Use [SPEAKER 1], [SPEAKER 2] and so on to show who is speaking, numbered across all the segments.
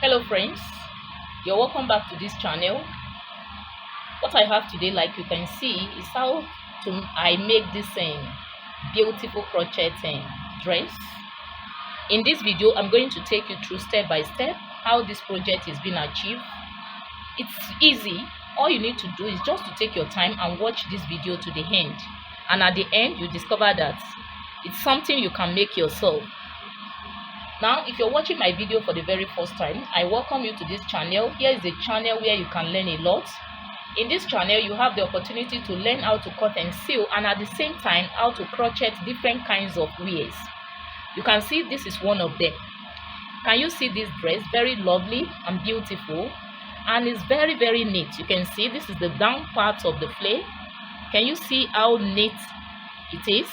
[SPEAKER 1] Hello friends, you're welcome back to this channel. What I have today, like you can see, is how I make this beautiful crochet dress. In this video, I'm going to take you through step by step how this project is being achieved. It's easy. All you need to do is just to take your time and watch this video to the end, and at the end you discover that it's something you can make yourself. Now, if you're watching my video for the very first time, I welcome you to this channel. Here is a channel where you can learn a lot. In this channel, you have the opportunity to learn how to cut and sew, and at the same time, how to crochet different kinds of wears. You can see this is one of them. Can you see this dress? Very lovely and beautiful, and it's very neat. You can see this is the down part of the flare. Can you see how neat it is?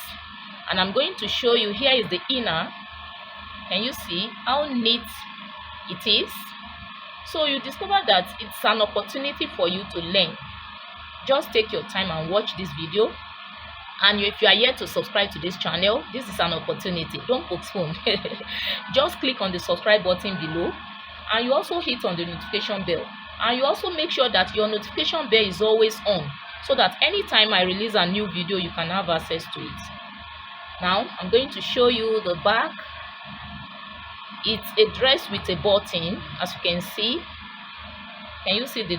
[SPEAKER 1] And I'm going to show you, here is the inner. Can you see how neat it is? So you discover that it's an opportunity for you to learn. Just take your time and watch this video. And if you are yet to subscribe to this channel, this is an opportunity. Don't postpone. Just click on the subscribe button below, and you also hit on the notification bell. And you also make sure that your notification bell is always on, so that anytime I release a new video, you can have access to it. Now, I'm going to show you the back. It's a dress with a button, as you can see. Can you see the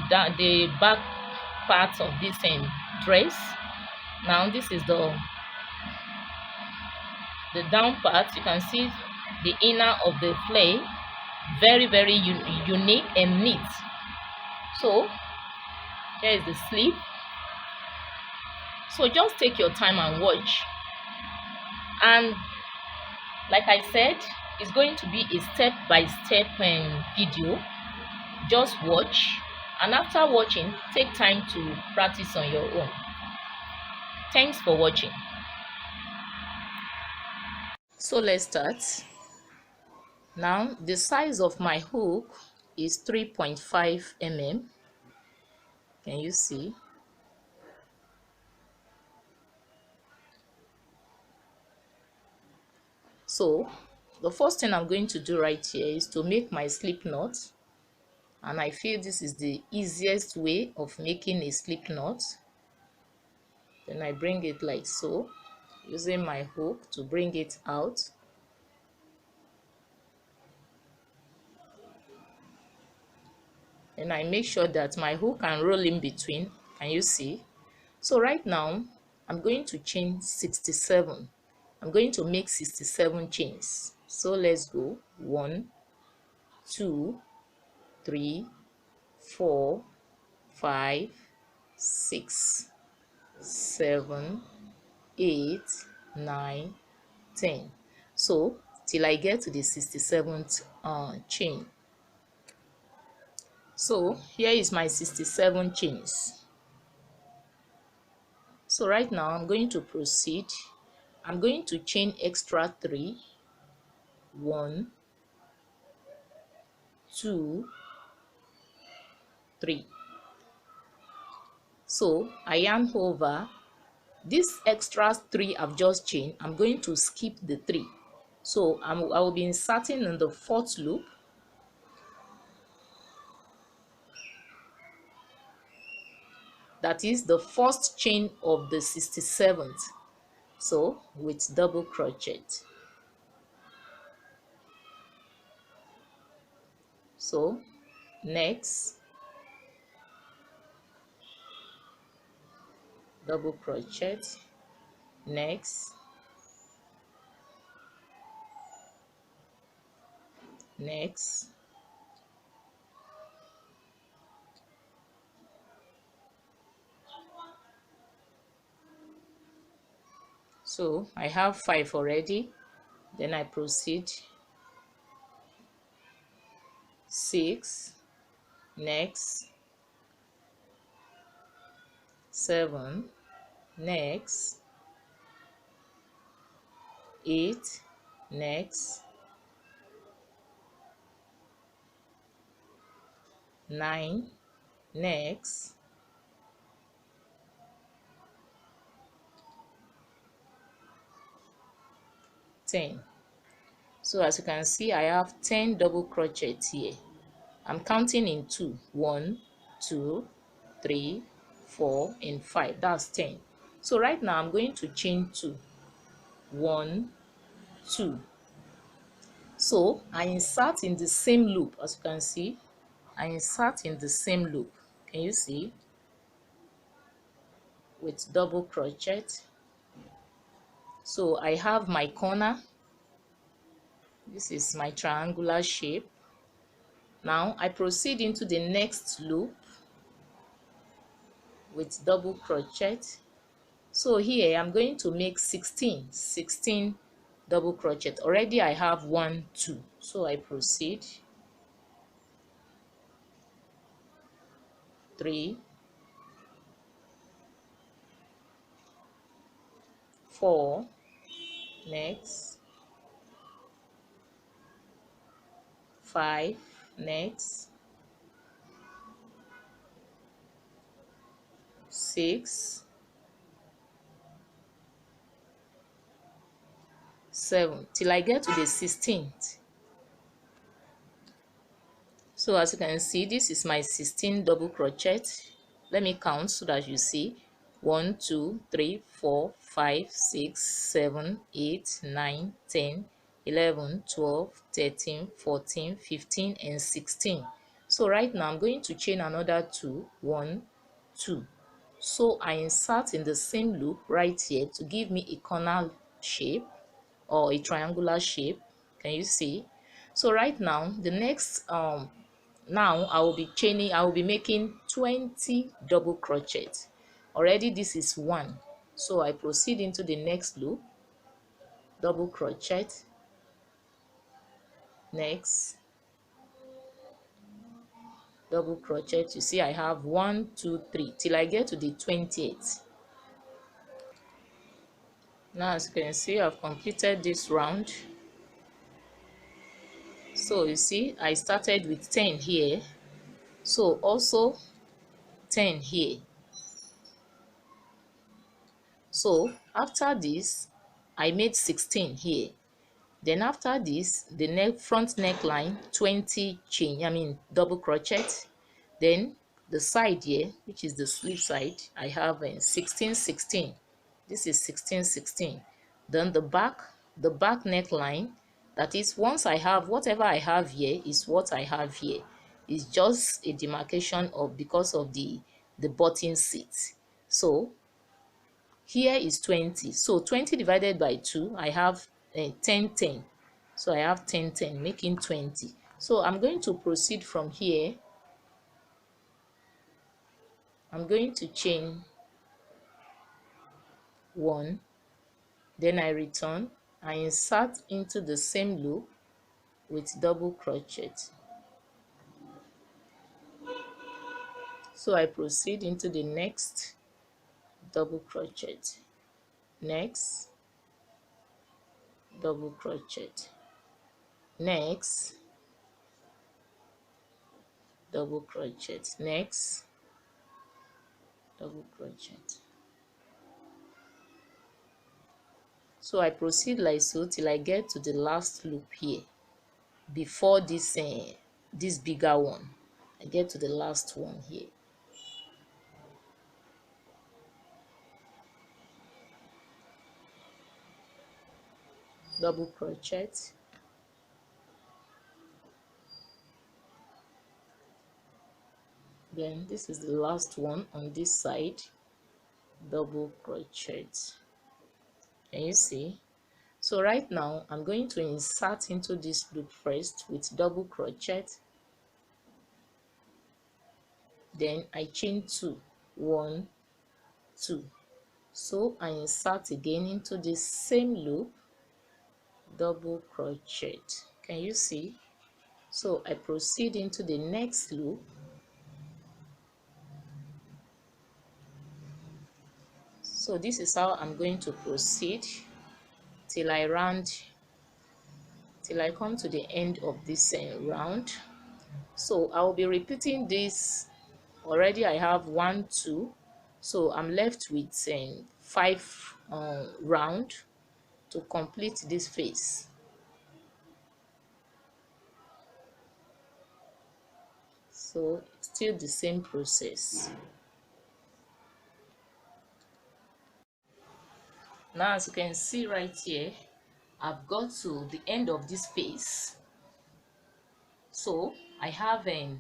[SPEAKER 1] back part of this dress? Now this is the down part. You can see the inner of the flare. Very unique and neat. So here is the sleeve. So just take your time and watch. And like I said, it's going to be a step-by-step video. Just watch, and after watching, take time to practice on your own. Thanks for watching. So let's start. Now the size of my hook is 3.5 mm. Can you see? So the first thing I'm going to do right here is to make my slip knot, and I feel this is the easiest way of making a slip knot. Then I bring it like so, using my hook to bring it out. And I make sure that my hook can roll in between. Can you see? So right now I'm going to chain 67. I'm going to make 67 chains. So let's go. 1, 2, 3, 4, 5, 6, 7, 8, 9, 10. So till I get to the 67th chain. So here is my 67 chains. So right now I'm going to proceed. I'm going to chain extra 3. 1, 2, 3. So I yarn over this extra 3 I've just chained. I'm going to skip the 3. So I will be inserting in the 4th loop. That is the first chain of the 67th. So with double crochet. So next, double crochet, next, next, so I have 5 already. Then I proceed. 6, next, 7, next, 8, next, 9, next, 10. So as you can see, I have 10 double crochets here. I'm counting in two. 1, 2, 3, 4, and 5. That's 10. So right now I'm going to chain 2. 1, 2. So I insert in the same loop. As you can see, I insert in the same loop. Can you see? With double crochet. So I have my corner. This is my triangular shape. Now I proceed into the next loop with double crochet. So here I'm going to make 16 double crochet. Already I have 1, 2. So I proceed. 3, 4, next, 5, next, 6, 7 till I get to the 16th. So as you can see, this is my 16 double crochet. Let me count so that you see. 1, 2, 3, 4, 5, 6, 7, 8, 9, 10, 11, 12, 13, 14, 15, and 16. So right now I'm going to chain another 2. 1, 2. So I insert in the same loop right here to give me a corner shape or a triangular shape. Can you see? So right now the next now I will be making 20 double crochet. Already this is 1. So I proceed into the next loop, double crochet, next, double crochet. You see I have 1, 2, 3 till I get to the 28th. Now as you can see, I've completed this round. So you see I started with 10 here, so also 10 here. So after this I made 16 here. Then after this, the front neckline 20 chain, double crochet. Then the side here, which is the sleeve side, I have 16, 16. This is 16, 16. Then the back neckline, that is, once I have whatever I have here is what I have here. It's just a demarcation of because of the button seat. So here is 20. So 20 divided by 2, I have 10, 10. So I have 10, 10, making 20. So I'm going to proceed from here. I'm going to chain 1, then I return. I insert into the same loop with double crochet. So I proceed into the next double crochet. Next, double crochet. Next, double crochet. Next, double crochet. So I proceed like so till I get to the last loop here before this this bigger one. I get to the last one here. Double crochet. Then this is the last one on this side. Double crochet. Can you see? So right now I'm going to insert into this loop first with double crochet. Then I chain 2. 1, 2. So I insert again into the same loop, double crochet. Can you see? So I proceed into the next loop. So this is how I'm going to proceed till I come to the end of this round. So I will be repeating this. Already I have 1, 2, so I'm left with 5 round to complete this phase. So still the same process. Now as you can see right here, I've got to the end of this piece. So I have I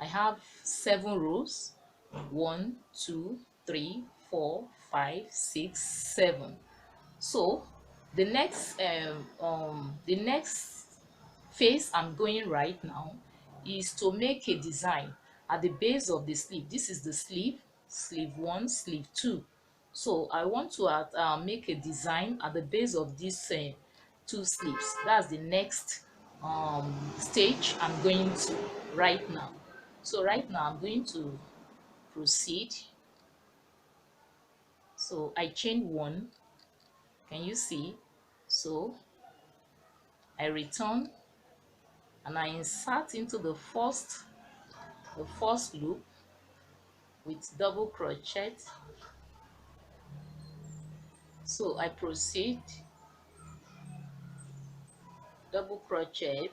[SPEAKER 1] have 7 rows. 1 2 3 4 5 6 7. So the next phase I'm going right now is to make a design at the base of the sleeve. This is the sleeve 1, sleeve 2. So I want to make a design at the base of these 2 sleeves. That's the next stage I'm going to right now. So right now I'm going to proceed. So I chain 1. Can you see? So I return and I insert into the first loop with double crochet. So I proceed, double crochet,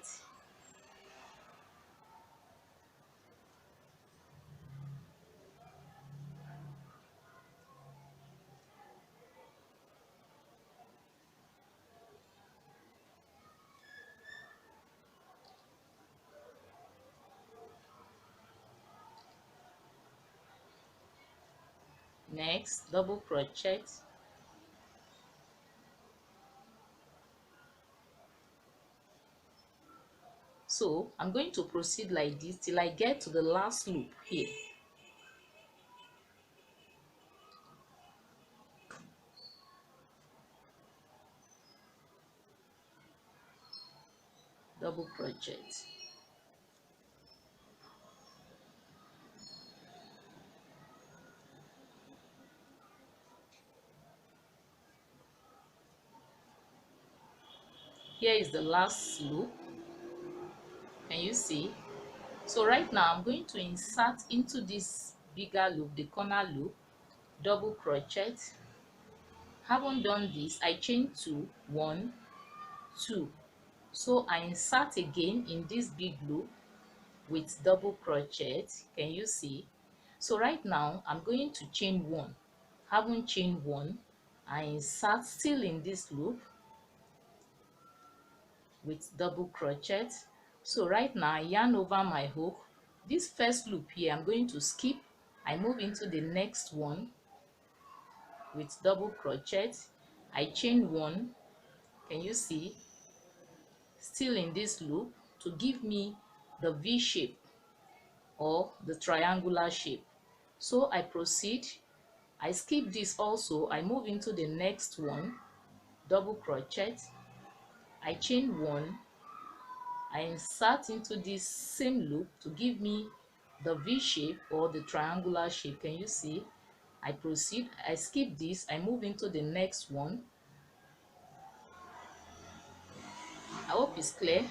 [SPEAKER 1] next double crochet, so I'm going to proceed like this till I get to the last loop here. Double crochet, here is the last loop. Can you see? So right now I'm going to insert into this bigger loop, the corner loop, double crochet. Haven't done this, I chain 2, 1, 2. So I insert again in this big loop with double crochet. Can you see? So right now I'm going to chain 1. Haven't chained 1, I insert still in this loop with double crochet. So right now I yarn over my hook. This first loop here I'm going to skip. I move into the next one with double crochet. I chain 1. Can you see? Still in this loop to give me the V shape or the triangular shape. So I proceed, I skip this also, I move into the next one, double crochet, I chain 1, I insert into this same loop to give me the V shape or the triangular shape. Can you see? I proceed, I skip this, I move into the next one. I hope it's clear.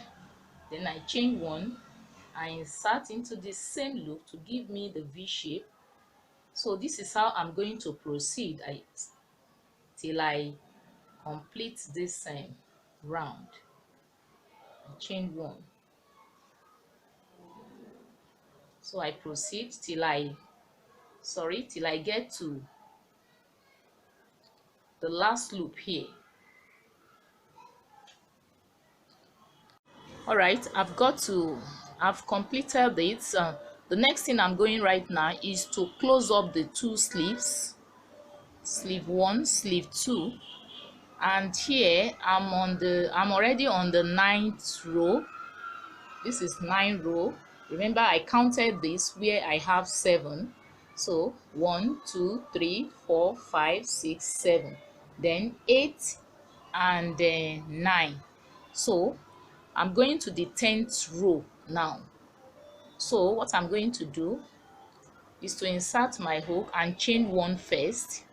[SPEAKER 1] Then I chain 1, I insert into this same loop to give me the V shape. So this is how I'm going to proceed till I complete this round. I chain 1. So I proceed till till I get to the last loop here. All right, I've completed it. The next thing I'm going right now is to close up the 2 sleeves, sleeve 1, sleeve 2. And here I'm already on the 9th row. This is 9 row. Remember I counted this where I have 7. So 1 2 3 4 5 6 7, then 8 and 9. So I'm going to the 10th row now. So what I'm going to do is to insert my hook and chain 1 first.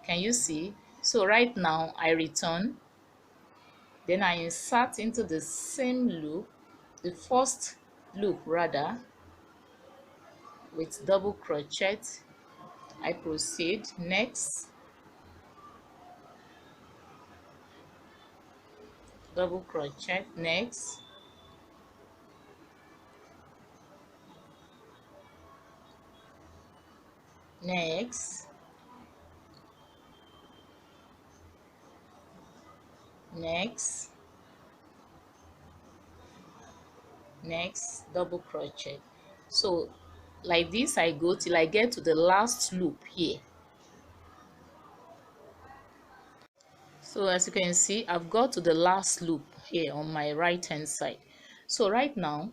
[SPEAKER 1] Can you see? So right now I return, then I insert into the same loop, the first loop rather, with double crochet. I proceed, next double crochet, next next, next, next, double crochet. So like this I go till I get to the last loop here. So as you can see, I've got to the last loop here on my right hand side. So right now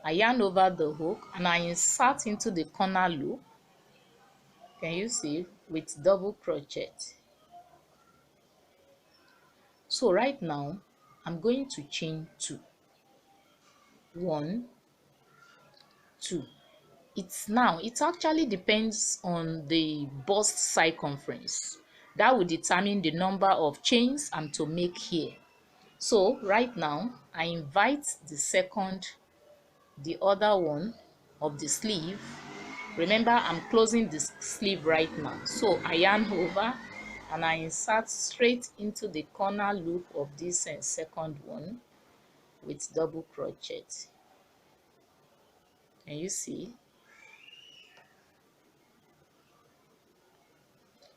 [SPEAKER 1] I yarn over the hook and I insert into the corner loop. Can you see? With double crochet. So right now I'm going to chain two. One, two. It actually depends on the bust circumference. That will determine the number of chains I'm to make here. So right now I invite the other one of the sleeve. Remember, I'm closing the sleeve right now. So I yarn over and I insert straight into the corner loop of this second one with double crochet. Can you see?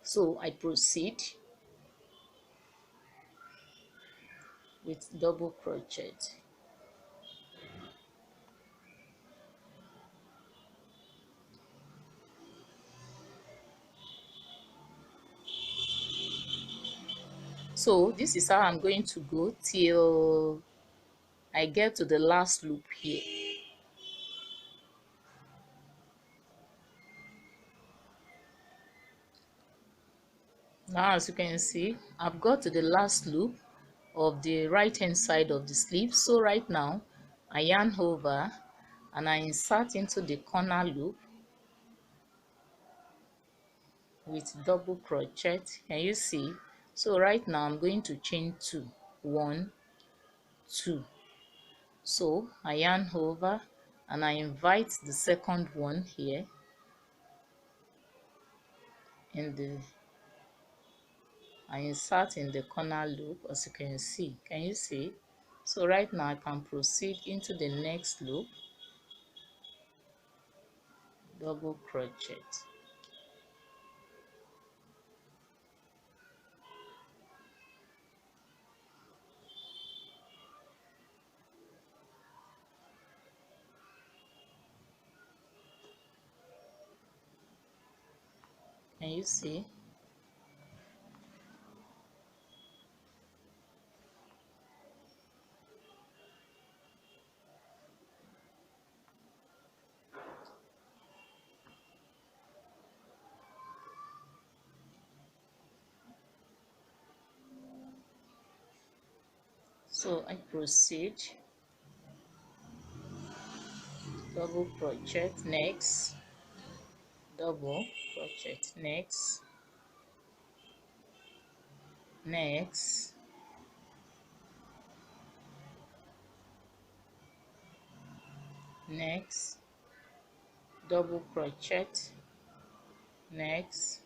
[SPEAKER 1] So I proceed with double crochet. So this is how I'm going to go till I get to the last loop here. Now as you can see, I've got to the last loop of the right hand side of the sleeve. So right now I yarn over and I insert into the corner loop with double crochet. Can you see? So right now I'm going to chain two. One, two. So I yarn over and I invite the second one here in the I insert in the corner loop, as you can see. Can you see? So right now I can proceed into the next loop, double crochet. Can you see? So I proceed, double crochet, next, double crochet, next, next, next, double crochet, next,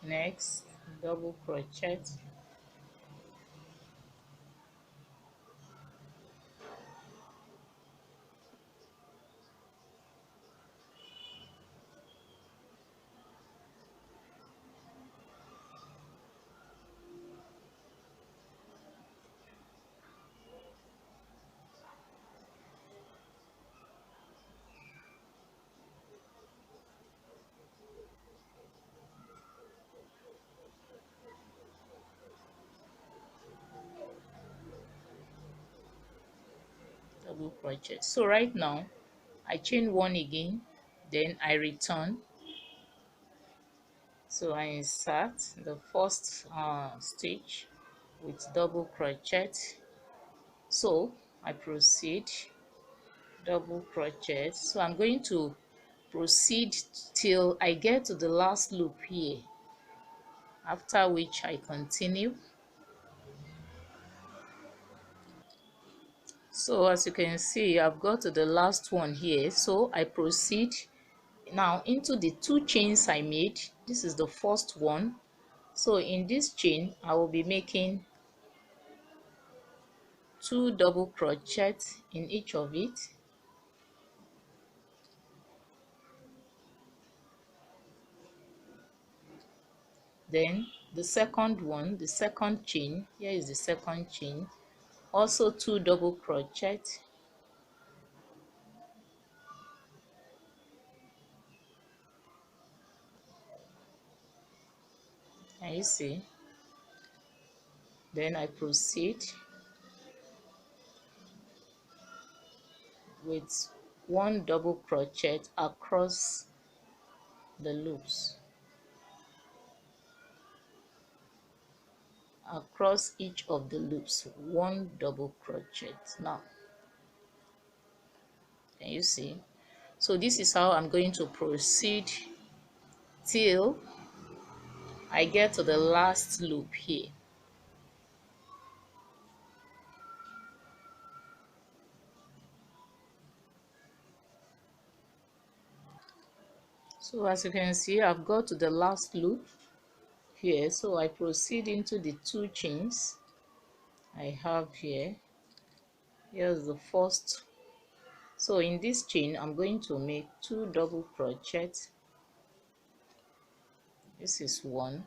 [SPEAKER 1] next, double crochet, double crochet. So right now I chain one again, then I return. So I insert the first stitch with double crochet. So I proceed, double crochet. So I'm going to proceed till I get to the last loop here, after which I continue. So as you can see, I've got to the last one here. So I proceed now into the two chains I made. This is the first one. So in this chain I will be making two double crochet in each of it. Then the second one, the second chain, here is the second chain, also 2 double crochet, and you see, then I proceed with 1 double crochet across the loops, across each of the loops, 1 double crochet. Now can you see? So this is how I'm going to proceed till I get to the last loop here. So as you can see, I've got to the last loop here, so I proceed into the 2 chains I have here. Here's the first. So in this chain I'm going to make 2 double crochet. This is 1,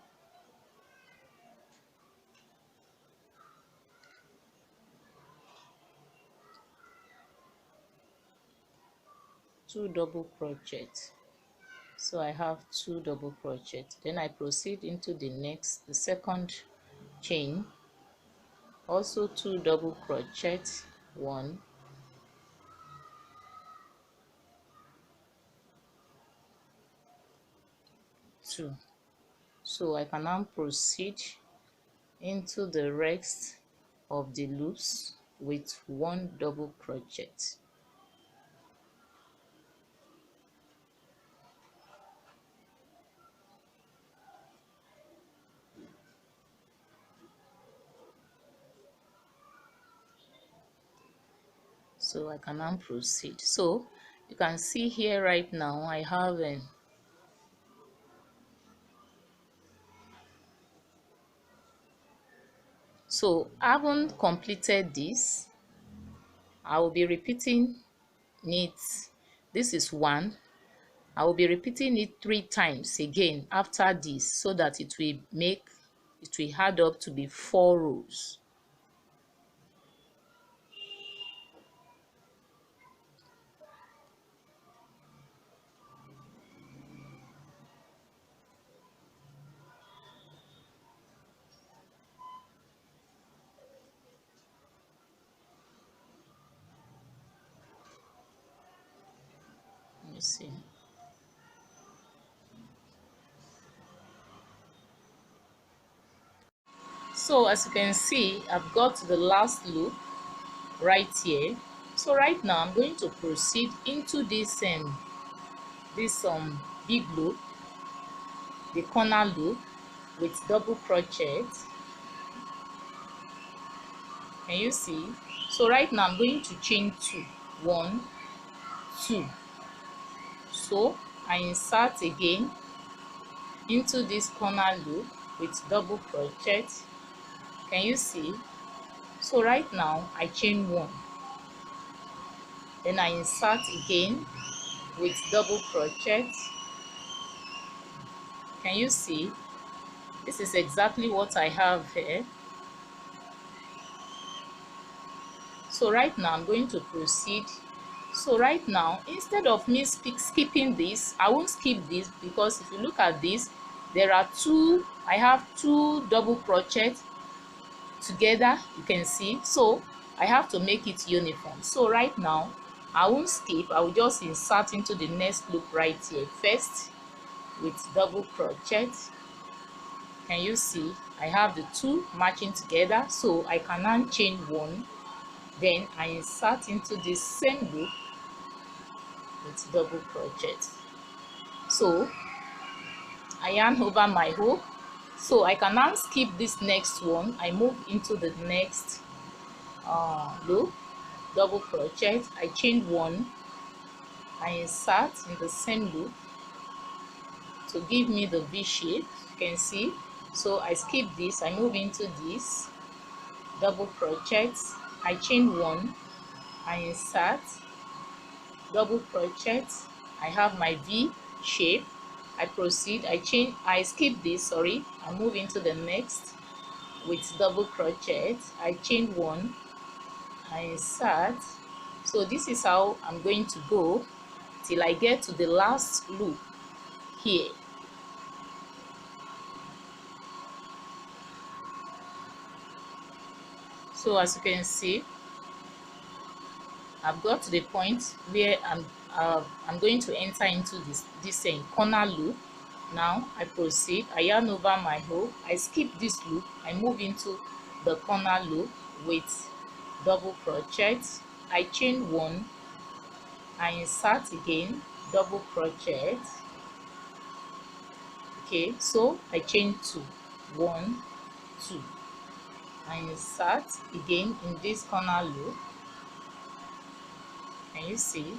[SPEAKER 1] 2 double crochet. So I have 2 double crochet. Then I proceed into the second chain, also 2 double crochet, 1, 2. So I can now proceed into the rest of the loops with 1 double crochet. So I can now proceed. So you can see here right now I have so I haven't completed this. I will be repeating it. This is 1. I will be repeating it 3 times again after this, so that it will add up to be 4 rows. Let me see. So as you can see, I've got to the last loop right here. So right now I'm going to proceed into this big loop, the corner loop, with double crochet. Can you see? So right now I'm going to chain 2, 1, 2. So I insert again into this corner loop with double crochet. Can you see? So right now I chain 1, then I insert again with double crochet. Can you see? This is exactly what I have here. So right now I'm going to proceed. So right now, instead of me skipping this, I won't skip this, because if you look at this, I have 2 double crochet together, you can see. So I have to make it uniform. So right now I won't skip. I will just insert into the next loop right here first with double crochet. Can you see? I have the 2 matching together, so I can now chain 1, then I insert into this same loop with double crochet. So I yarn over my hook, so I can now skip this next one. I move into the next loop, double crochet, I chain 1, I insert in the same loop to give me the V shape, you can see. So I skip this, I move into this, double crochet, I chain 1, I insert, double crochet, I have my V shape. I proceed, I skip this, sorry, I move into the next with double crochet. I chain one, I insert. So this is how I'm going to go till I get to the last loop here. So as you can see, I've got to the point where I'm going to enter into this corner loop. Now I proceed, I yarn over my hook, I skip this loop, I move into the corner loop with double crochet. I chain one, I insert again, double crochet. Okay, so I chain two, one, two, I insert again in this corner loop. Can you see?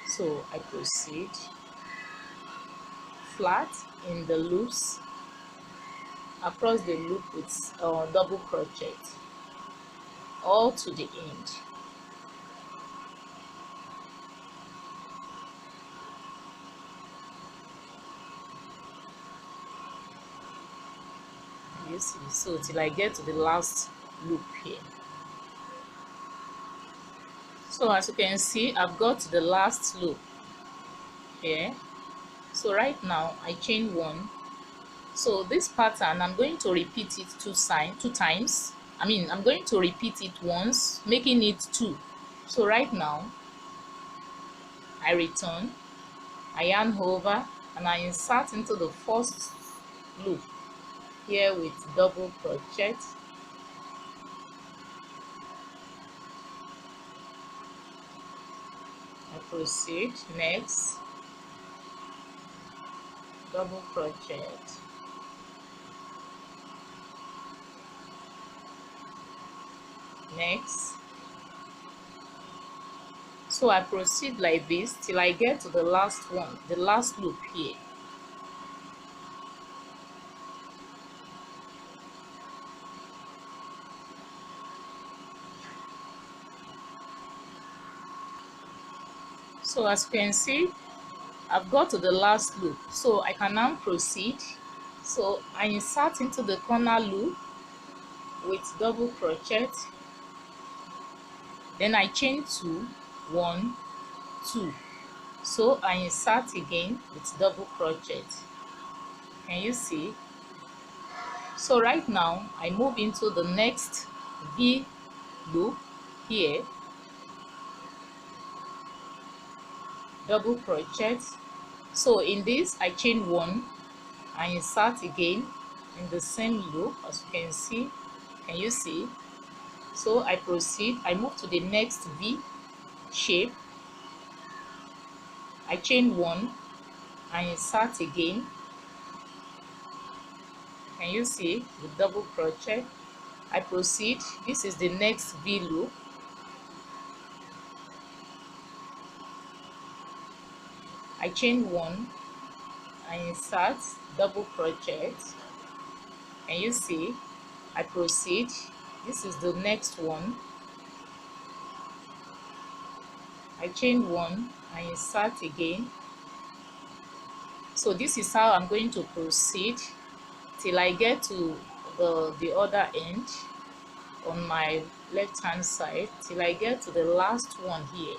[SPEAKER 1] So I proceed flat in the loops across the loop with double crochet all to the end. You see, so till I get to the last loop here. So as you can see, I've got to the last loop here. So right now I chain one. So this pattern I'm going to repeat it two times. I'm going to repeat it once, making it two. So right now I return, I yarn over, and I insert into the first loop here with double crochet. I proceed, next double crochet, next. So I proceed like this till I get to the last one, the last loop here. So as you can see, I've got to the last loop, so I can now proceed. So I insert into the corner loop with double crochet, then I chain two, one, two. So I insert again with double crochet. Can you see? So right now I move into the next V loop here, double crochet. So in this I chain one, I insert again in the same loop, as you can see. Can you see? So I proceed, I move to the next V shape, I chain one, I insert again. Can you see? With double crochet, I proceed, this is the next V loop, I chain one, I insert, double crochet. Can you see? I proceed, this is the next one, I chain one, I insert again. So this is how I'm going to proceed till I get to the other end on my left hand side, till I get to the last one here.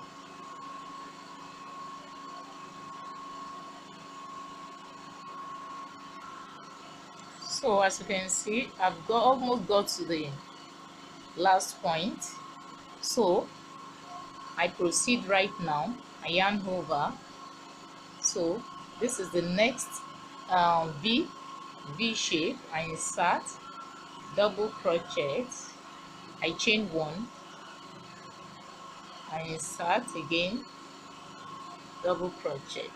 [SPEAKER 1] So as you can see, I've almost got to the last point. So I proceed right now, I yarn over. So this is the next V shape. I insert, double crochet, I chain one, I insert again, double crochet.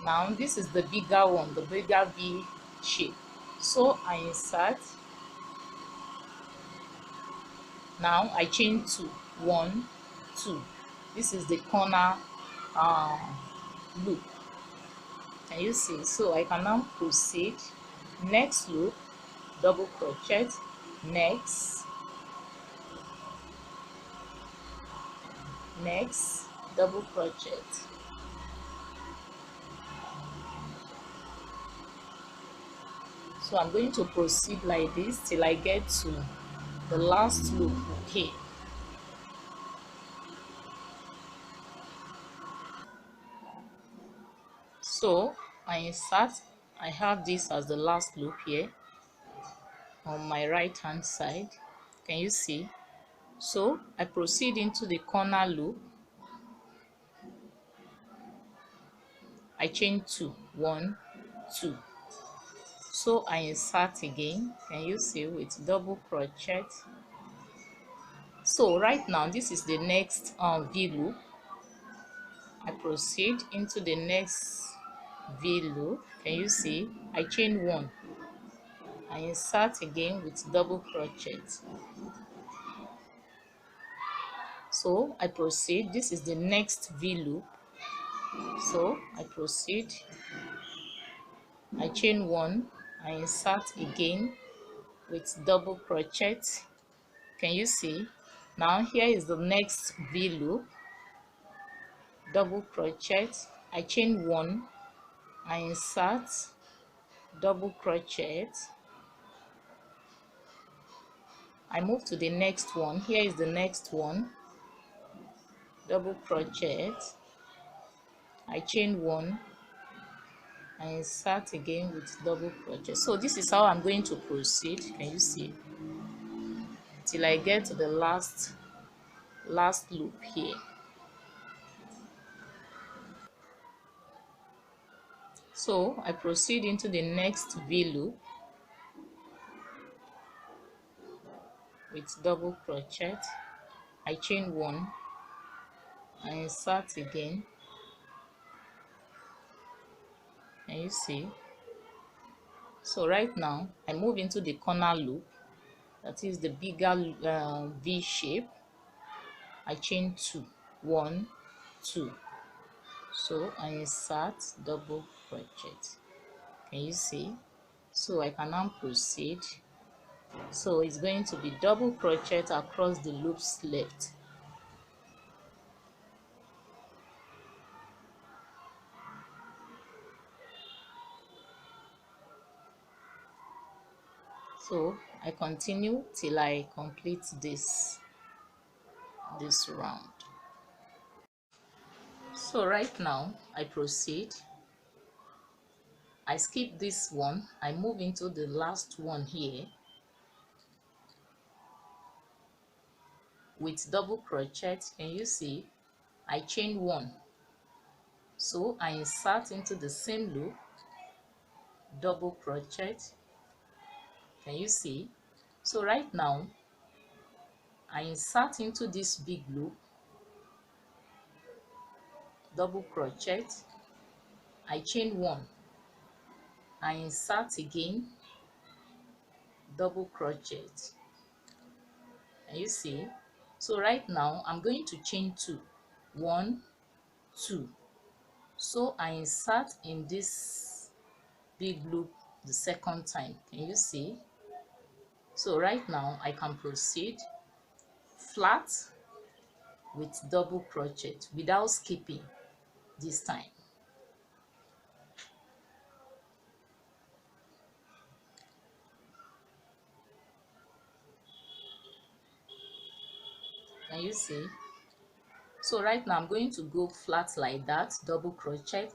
[SPEAKER 1] Now this is the bigger one, the bigger V shape. So I insert, now I chain two, one, two. This is the corner loop. Can you see? So I can now proceed, next loop, double crochet, next, double crochet. So I'm going to proceed like this till I get to the last loop. Okay, so I insert, I have this as the last loop here on my right hand side. Can you see? So I proceed into the corner loop. I chain 2, 1, 2. So I insert again. Can you see, with double crochet? So right now this is the next V loop. I proceed into the next V loop. Can you see? I chain 1. I insert again with double crochet. So I proceed. This is the next V loop. So I proceed. I chain 1. I insert again with double crochet. Can you see? Now here is the next V loop. Double crochet. I chain 1. I insert double crochet. I move to the next one. Here is the next one. Double crochet. I chain 1. I insert again with double crochet. So this is how I'm going to proceed. Can you see? Till I get to the last loop here. So I proceed into the next V loop with double crochet. I chain 1. I insert again. Can you see? So right now I move into the corner loop, that is the bigger V shape. I chain 2, 1, 2. So I insert double crochet. Can you see? So I can now proceed. So it's going to be double crochet across the loops left. So I continue till I complete this round. So right now I proceed. I skip this one. I move into the last one here with double crochet. Can you see? I chain 1. So I insert into the same loop, double crochet. Can you see? So right now I insert into this big loop, double crochet. I chain 1. I insert again, double crochet. Can you see? So right now I'm going to chain 2, 1, 2. So I insert in this big loop the second time. Can you see? So right now I can proceed flat with double crochet without skipping this time. Can you see? So right now I'm going to go flat like that, double crochet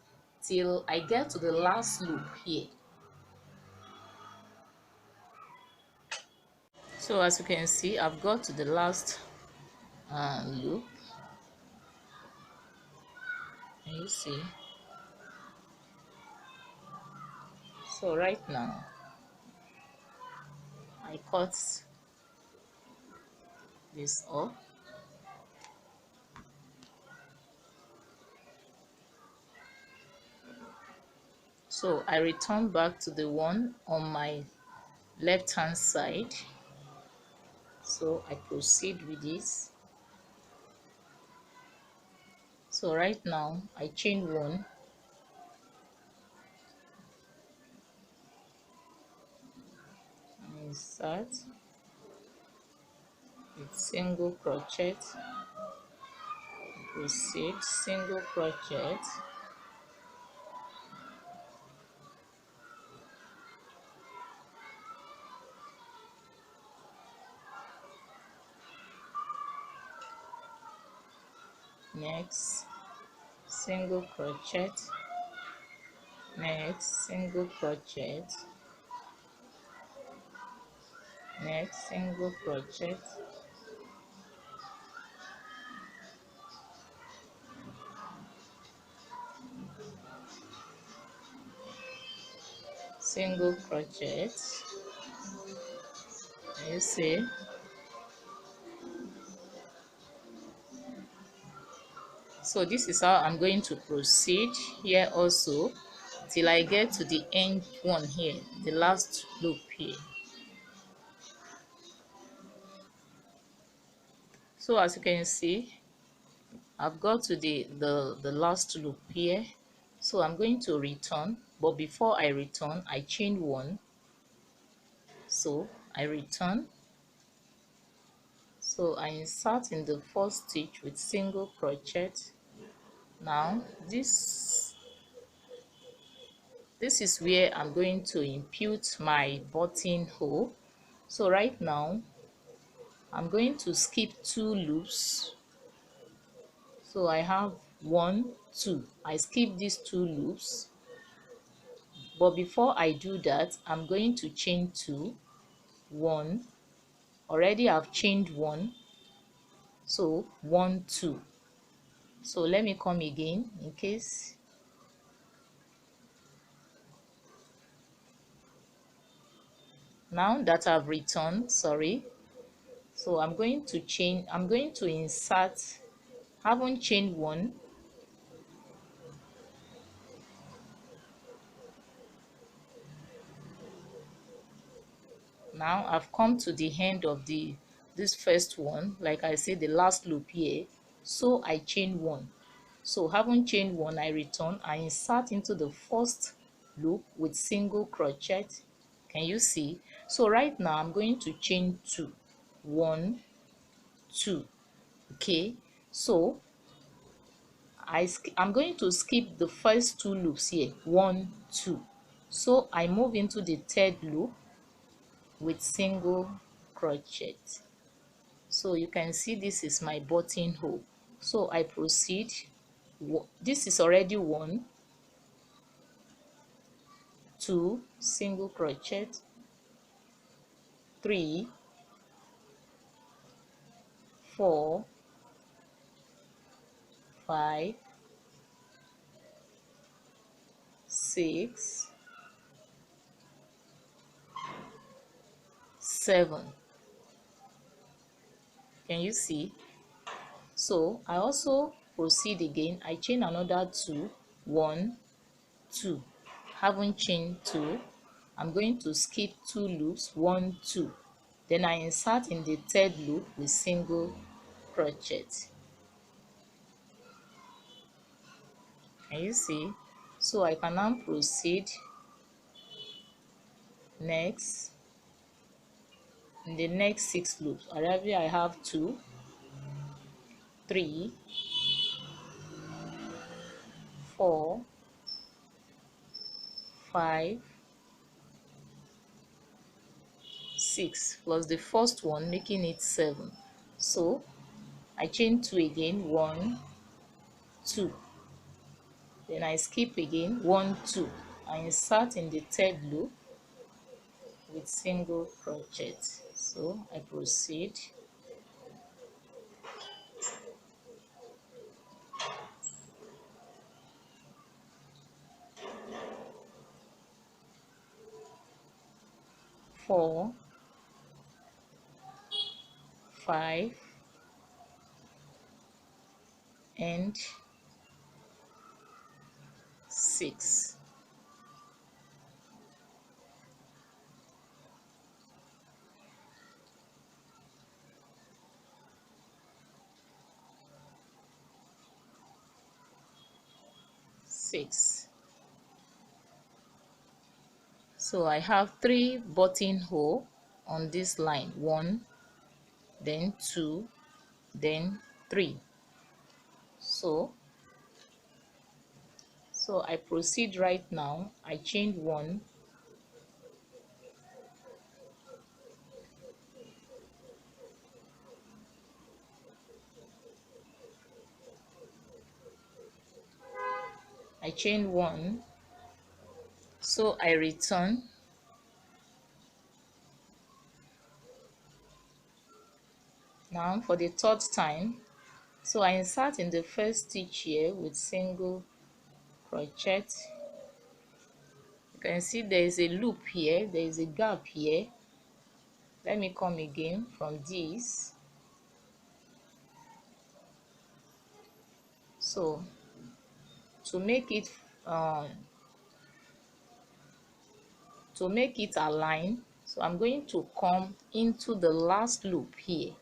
[SPEAKER 1] till I get to the last loop here. So as you can see, I've got to the last loop. Can you see? So right now I cut this off. So I return back to the one on my left hand side. So I proceed with this. So right now I chain 1. I insert with single crochet, proceed, single crochet, next single crochet, next single crochet, next single crochet, single crochet. You see, so this is how I'm going to proceed here also till I get to the end one here, the last loop here. So as you can see, I've got to the last loop here. So I'm going to return, but before I return, I chain one. So I return. So I insert in the first stitch with single crochet. Now this is where I'm going to impute my buttonhole. So right now I'm going to skip 2 loops. So I have 1, 2. I skip these 2 loops, but before I do that, I'm going to chain 2, 1. Already I've chained 1, so 1, 2. So let me come again in case. Now that I've returned, sorry, so I'm going to insert, haven't chained 1. Now I've come to the end of this first one, like I said, the last loop here, so I chain 1. So haven't chained 1, I return, I insert into the first loop with single crochet. Can you see? So right now I'm going to chain 2, 1, 2. Okay, so I'm going to skip the first 2 loops here, 1, 2. So I move into the third loop with single crochet. So you can see this is my buttonhole. So I proceed. This is already 1, 2 single crochet, 3, 4, 5, 6, 7. Can you see? So I also proceed again. I chain another 2, 1, 2. Haven't chained 2. I'm going to skip 2 loops, 1, 2. Then I insert in the third loop with single crochet. Can you see? So I can now proceed next in the next 6 loops. Already I have 2, 3, 4, 5, 6 plus the first one, making it 7. So I chain 2 again, 1, 2. Then I skip again, 1, 2. I insert in the third loop with single crochet. So I proceed. Four, 5, and 6. So I have 3 buttonhole on this line, 1, then 2, then 3. So I proceed right now. I chain 1, chain one, so I return. Now for the third time, so I insert in the first stitch here with single crochet. You can see there is a loop here, there is a gap here. Let me come again from this. So to make it align, so I'm going to come into the last loop here.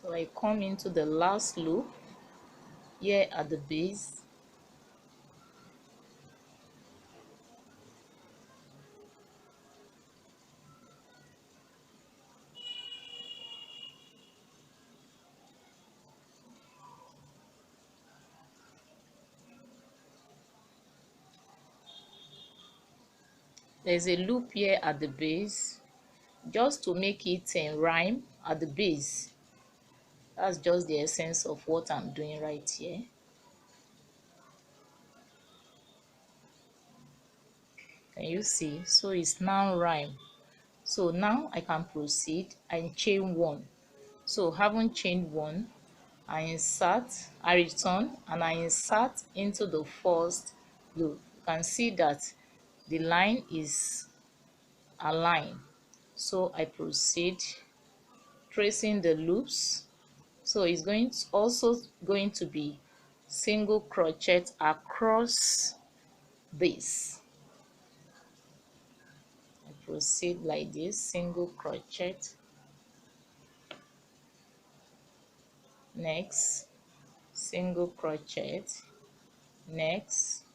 [SPEAKER 1] So I come into the last loop here at the base. There's a loop here at the base, just to make it rhyme at the base. That's just the essence of what I'm doing right here. Can you see? So it's now rhyme. So now I can proceed and chain one. So having chained one, I insert, I return, and I insert into the first loop. You can see that the line is aligned. So I proceed tracing the loops. So it's also going to be single crochet across this. I proceed like this, single crochet, next, single crochet, next,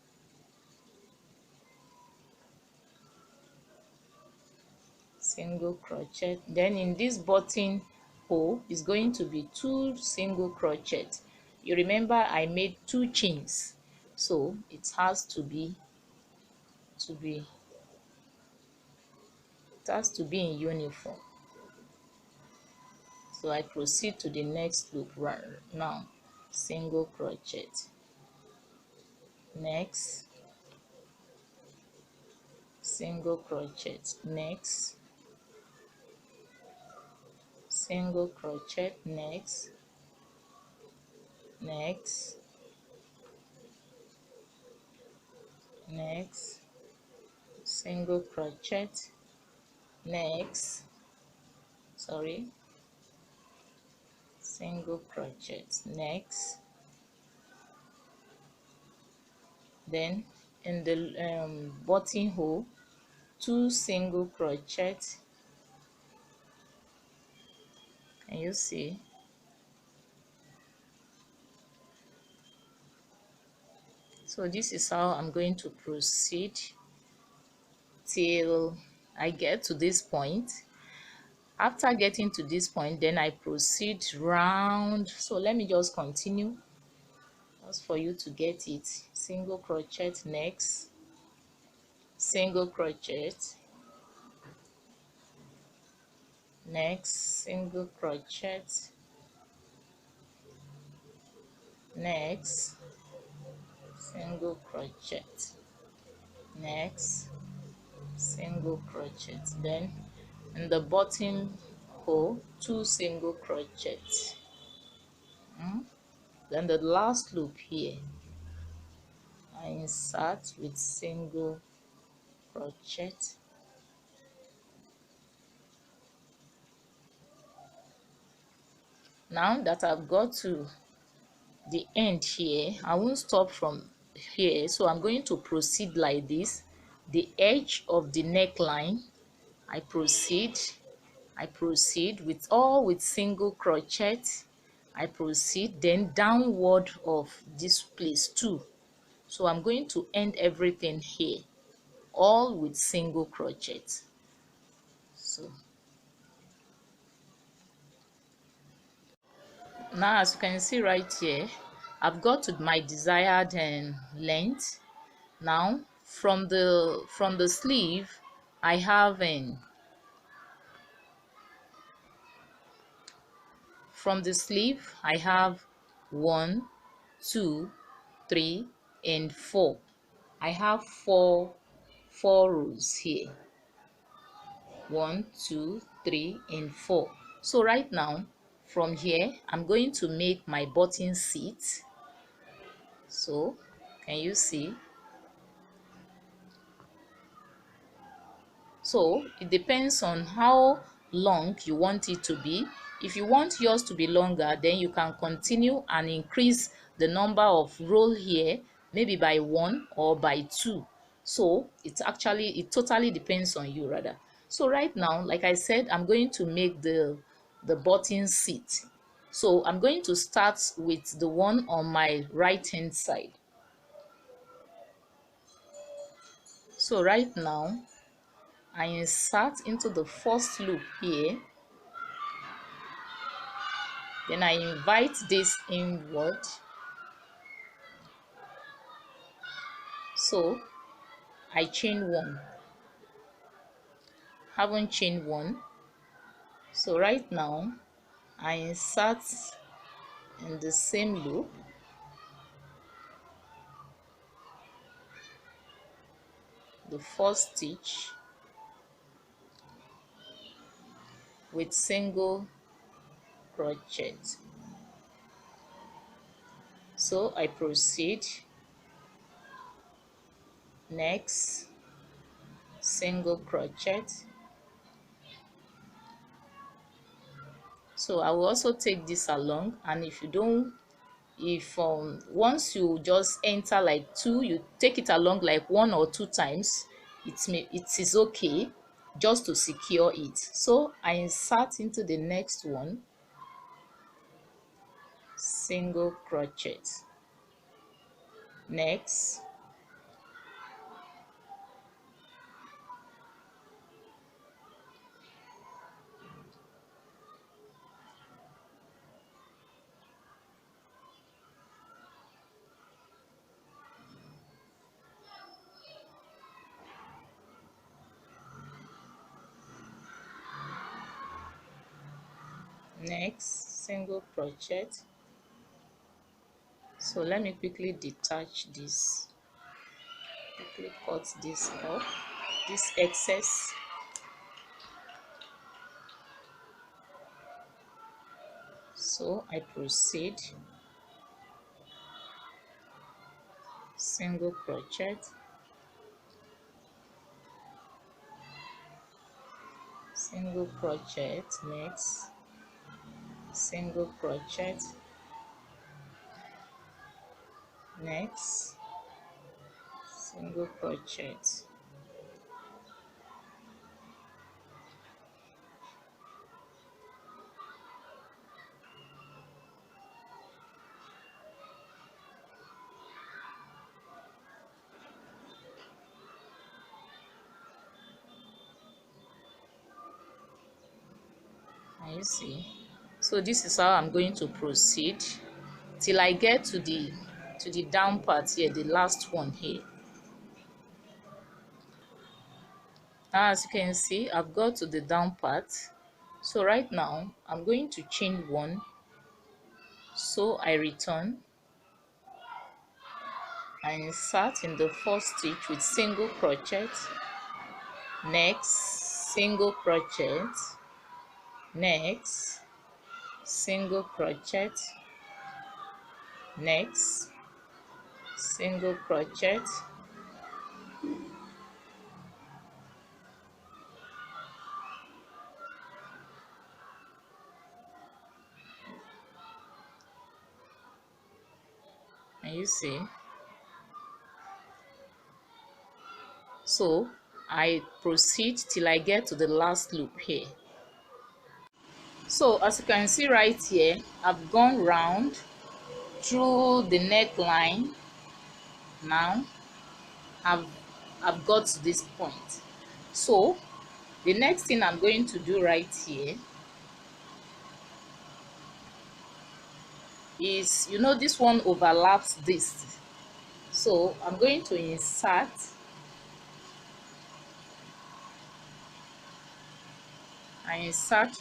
[SPEAKER 1] single crochet. Then in this button hole is going to be 2 single crochet. You remember I made 2 chains, so it has to be it has to be in uniform. So I proceed to the next loop now, single crochet, next, single crochet, next, single crochet, next, next, next, single crochet, next, sorry, single crochet, next. Then in the buttonhole, 2 single crochet. Can you see? So this is how I'm going to proceed till I get to this point. After getting to this point, then I proceed round. So let me just continue, just for you to get it. Single crochet, next, single crochet, next, single crochet, next, single crochet, next, single crochet. Then in the bottom hole, 2 single crochet. Then the last loop here, I insert with single crochet. Now that I've got to the end here, I won't stop from here, so I'm going to proceed like this. The edge of the neckline, I proceed with single crochet. I proceed then downward of this place too. So I'm going to end everything here, all with single crochet. So now, as you can see right here, I've got to my desired length. Now from the sleeve, I have from the sleeve I have 1, 2, 3 and 4. I have four rows here. 1, 2, 3 and 4. So right now from here I'm going to make my button seat. So can you see? So it depends on how long you want it to be. If you want yours to be longer, then you can continue and increase the number of roll here, maybe by 1 or by 2. So it totally depends on you rather. So right now, like I said, I'm going to make the button seat. So I'm going to start with the one on my right hand side. So right now I insert into the first loop here, then I invite this inward. So I chain 1, haven't chained 1. So right now I insert in the same loop, the first stitch with single crochet. So I proceed, next single crochet. So I will also take this along, and if you don't, if once you just enter like 2, you take it along like 1 or 2 times, it is okay, just to secure it. So I insert into the next one, single crochet, next single crochet. So let me quickly detach this, quickly cut this off, this excess. So I proceed, single crochet, single crochet, next single crochet, next single crochet. Can you see? So this is how I'm going to proceed till I get to the down part here, the last one here. Now as you can see, I've got to the down part. So right now I'm going to chain 1. So I return, I insert in the first stitch with single crochet, next single crochet, next single crochet, next single crochet, and you see. So I proceed till I get to the last loop here. So as you can see right here, I've gone round through the neckline. Now I've got to this point. So the next thing I'm going to do right here is, you know, this one overlaps this. So I'm going to insert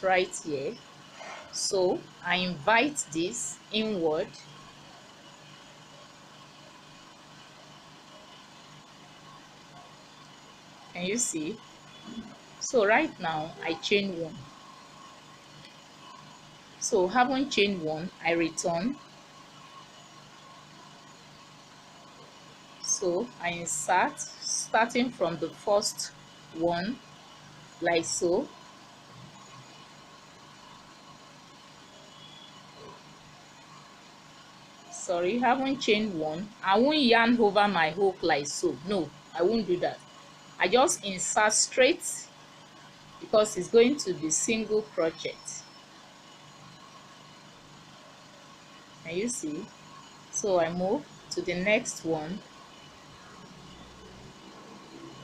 [SPEAKER 1] right here. So I invite this inward. Can you see? So right now I chain one. So having chained one, I return. So I insert, starting from the first one, like so. Sorry, haven't chained one. I won't yarn over my hook like so. No, I won't do that. I just insert straight because it's going to be single crochet. Can you see? So I move to the next one,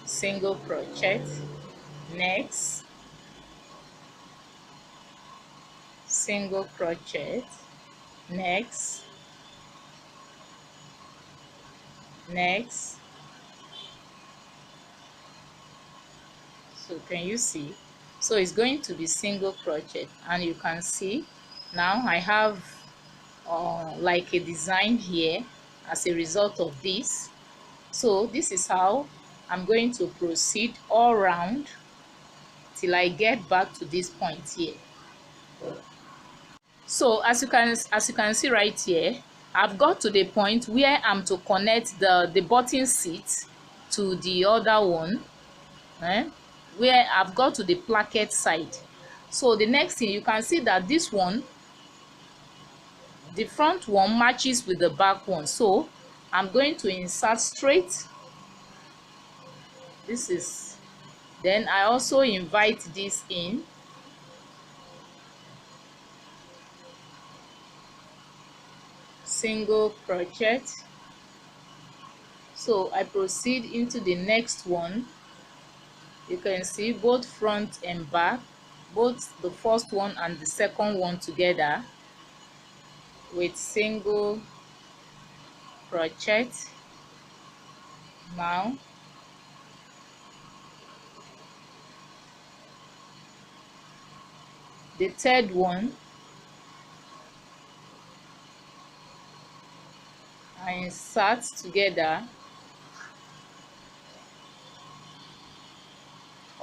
[SPEAKER 1] single crochet, next, single crochet, next, next. So can you see? So it's going to be single crochet, and you can see now I have like a design here as a result of this. So this is how I'm going to proceed all round till I get back to this point here. So as you can see right here, I've got to the point where I'm to connect the button seat to the other one, where I've got to the placket side. So the next thing, you can see that this one, the front one matches with the back one. So I'm going to insert straight. This is, then I also invite this in. Single crochet. So I proceed into the next one. You can see both front and back, both the first one and the second one together with single crochet. Now the third one, I insert together.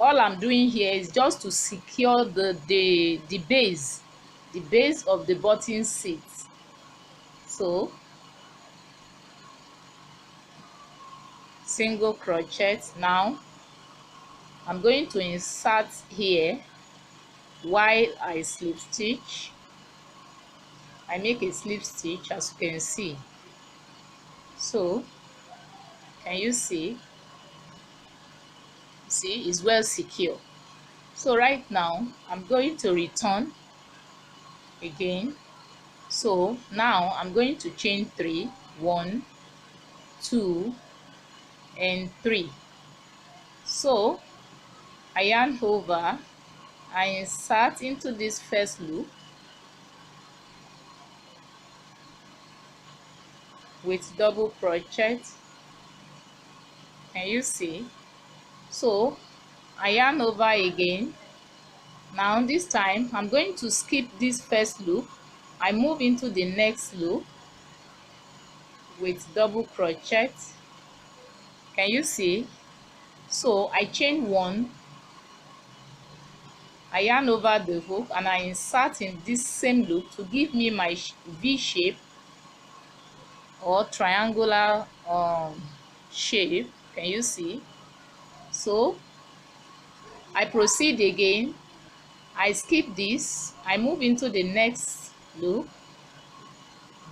[SPEAKER 1] All I'm doing here is just to secure the base of the button seat. So single crochet. Now I'm going to insert here while I slip stitch. I make a slip stitch, as you can see. So can you see? See, it's well secure. So right now I'm going to return again. So now I'm going to chain 3, 1, 2 and 3. So I yarn over, I insert into this first loop with double crochet. Can you see? So I yarn over again. Now this time I'm going to skip this first loop. I move into the next loop with double crochet. Can you see? So I chain 1, I yarn over the hook, and I insert in this same loop to give me my V shape or triangular shape. Can you see? So I proceed again. I skip this, I move into the next loop,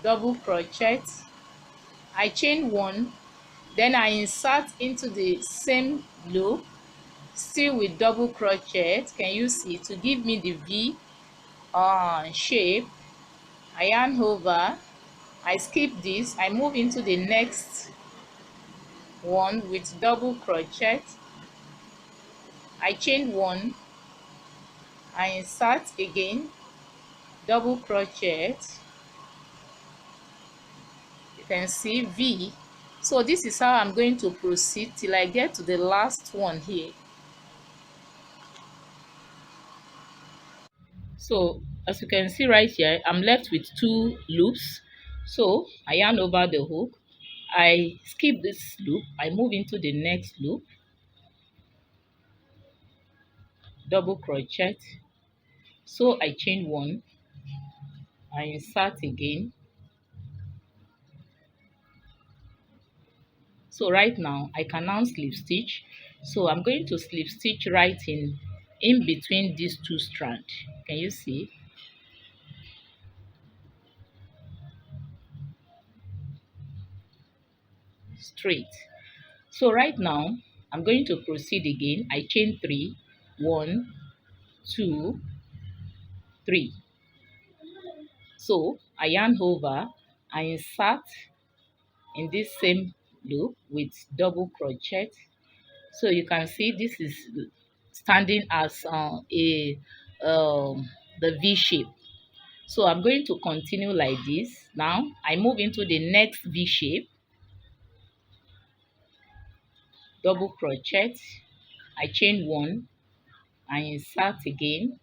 [SPEAKER 1] double crochet, I chain 1, then I insert into the same loop, still with double crochet. Can you see? To give me the V shape, I yarn over, I skip this, I move into the next one with double crochet, I chain 1, I insert again, double crochet. You can see V. So this is how I'm going to proceed till I get to the last one here. So as you can see right here, I'm left with two loops. So I yarn over the hook, I skip this loop, I move into the next loop, double crochet. So I chain one, I insert again. So right now I can now slip stitch. So I'm going to slip stitch right in between these two strands. Can you see? Straight. So right now I'm going to proceed again. I chain three, one, two, three. So I yarn over, I insert in this same loop with double crochet. So you can see this is standing as a the V shape. So I'm going to continue like this. Now I move into the next V shape, double crochet, I chain one, I insert again,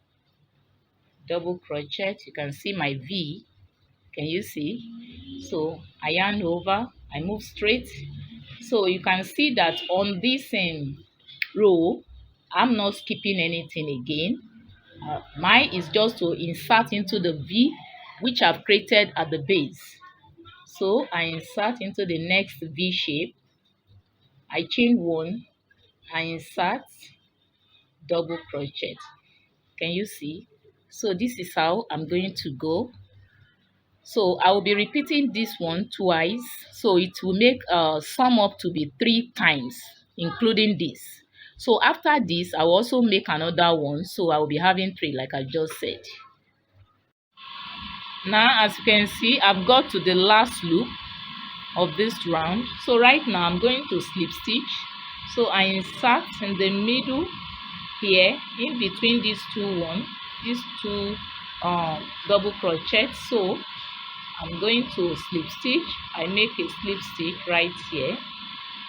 [SPEAKER 1] double crochet. You can see my V. Can you see? So I yarn over, I move straight. So you can see that on this row, I'm not skipping anything again. Mine is just to insert into the V which I've created at the base. So I insert into the next V shape, I chain one, I insert, double crochet. Can you see? So this is how I'm going to go. So I will be repeating this one twice. So it will make sum up to be 3 times, including this. So after this, I will also make another one. So I will be having 3, like I just said. Now, as you can see, I've got to the last loop of this round. So right now, I'm going to slip stitch. So I insert in the middle here, in between these two double crochet. So I'm going to slip stitch. I make a slip stitch right here.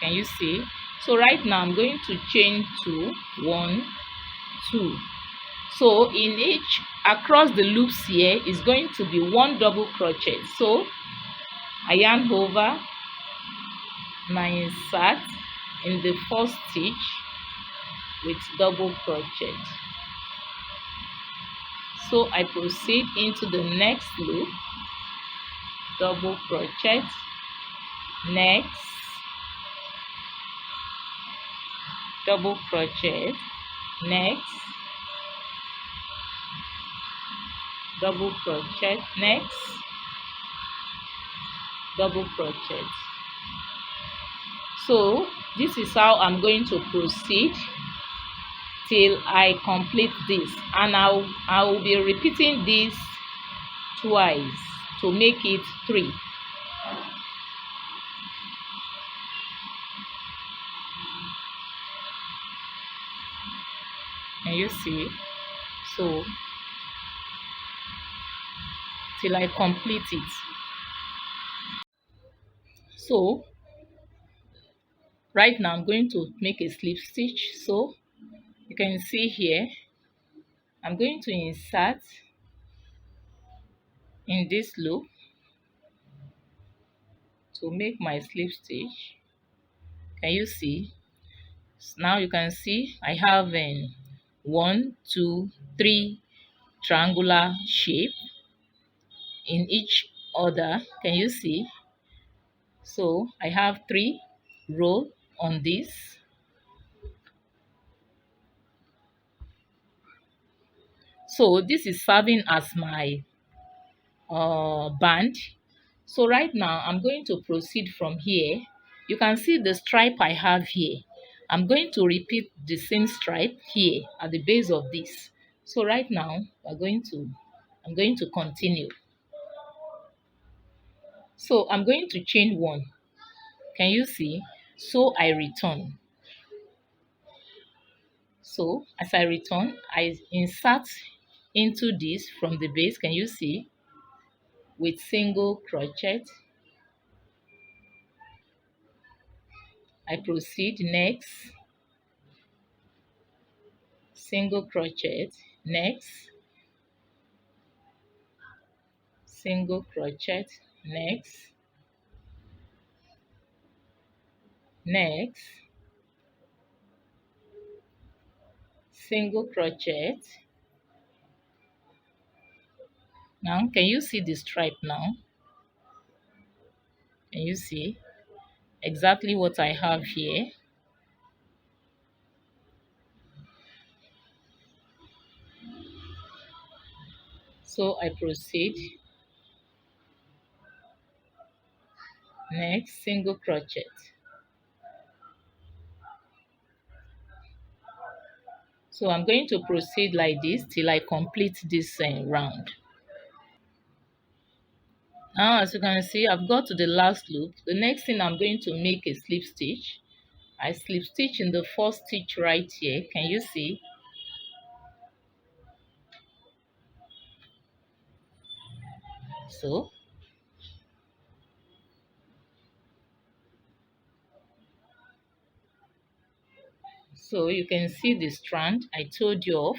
[SPEAKER 1] Can you see? So right now I'm going to chain two, one, two. So in each across the loops here is going to be one double crochet. So I yarn over and I insert in the first stitch with double crochet. So I proceed into the next loop, double crochet, next, double crochet, next, double crochet, next, double crochet. So this is how I'm going to proceed till I complete this, and I will be repeating this twice to make it 3. Can you see? So till I complete it. So right now I'm going to make a slip stitch. So you can see here I'm going to insert in this loop to make my slip stitch. Can you see? Now you can see I have 1, 2, 3 triangular shape in each order. Can you see? So I have 3 rows on this. So this is serving as my band. So right now I'm going to proceed from here. You can see the stripe I have here. I'm going to repeat the same stripe here at the base of this. So right now I'm going to continue. So I'm going to chain 1. Can you see? So I return. So as I return, I insert into this from the base. Can you see? With single crochet. I proceed next, single crochet, next, single crochet, next, next, single crochet. Now can you see the stripe now? Can you see exactly what I have here? So I proceed, next, single crochet. So I'm going to proceed like this till I complete this round. Now as you can see, I've got to the last loop. The next thing, I'm going to make a slip stitch. I slip stitch in the first stitch right here. Can you see? So you can see the strand I told you of.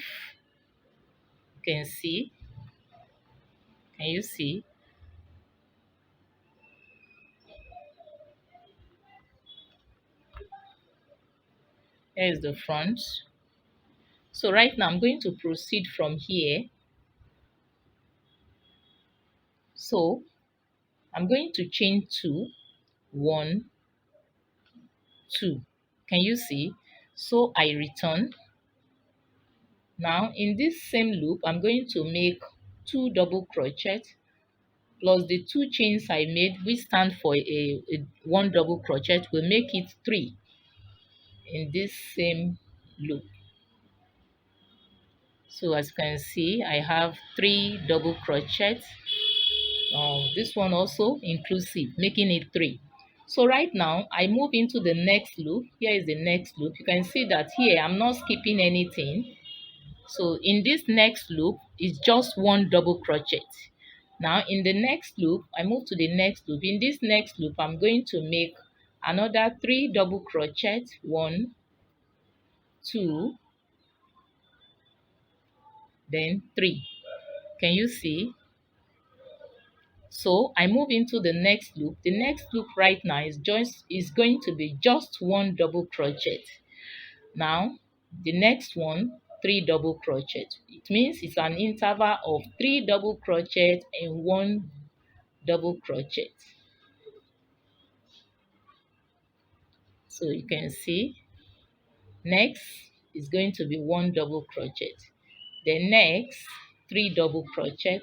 [SPEAKER 1] You can see. Can you see? Here is the front. So right now I'm going to proceed from here. So I'm going to chain 2, 1, 2. Can you see? So I return. Now in this same loop, I'm going to make 2 double crochet plus the 2 chains I made, which stand for a 1 double crochet, will make it 3 in this same loop. So as you can see, I have 3 double crochets. This one also inclusive, making it 3. So right now I move into the next loop. Here is the next loop. You can see that here I'm not skipping anything. So in this next loop is just 1 double crochet. Now in the next loop, I move to the next loop. In this next loop, I'm going to make another 3 double crochet. 1, 2, then 3. Can you see? So I move into the next loop. The next loop right now is going to be just 1 double crochet. Now the next one, 3 double crochet. It means it's an interval of 3 double crochet and 1 double crochet. So you can see, next is going to be 1 double crochet. The next, 3 double crochet.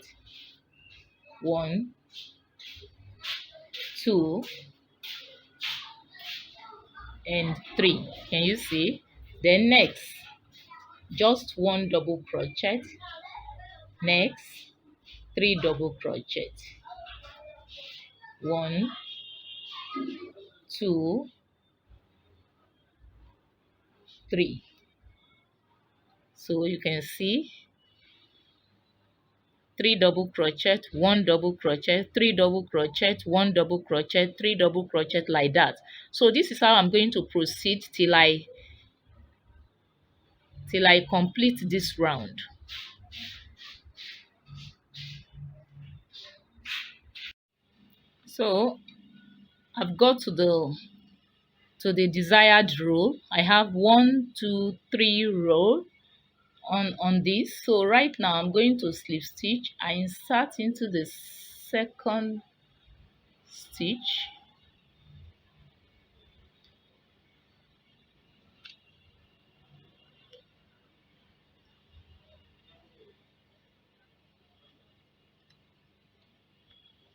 [SPEAKER 1] 1, 2, and 3. Can you see? Then next, just 1 double crochet. Next, 3 double crochet. 1, 2, 3. So you can see 3 double crochet, 1 double crochet, 3 double crochet, 1 double crochet, 3 double crochet, like that. So this is how I'm going to proceed till I complete this round. So I've got to the desired row. I have 1, 2, 3 row on this. So right now I'm going to slip stitch. I insert into the second stitch.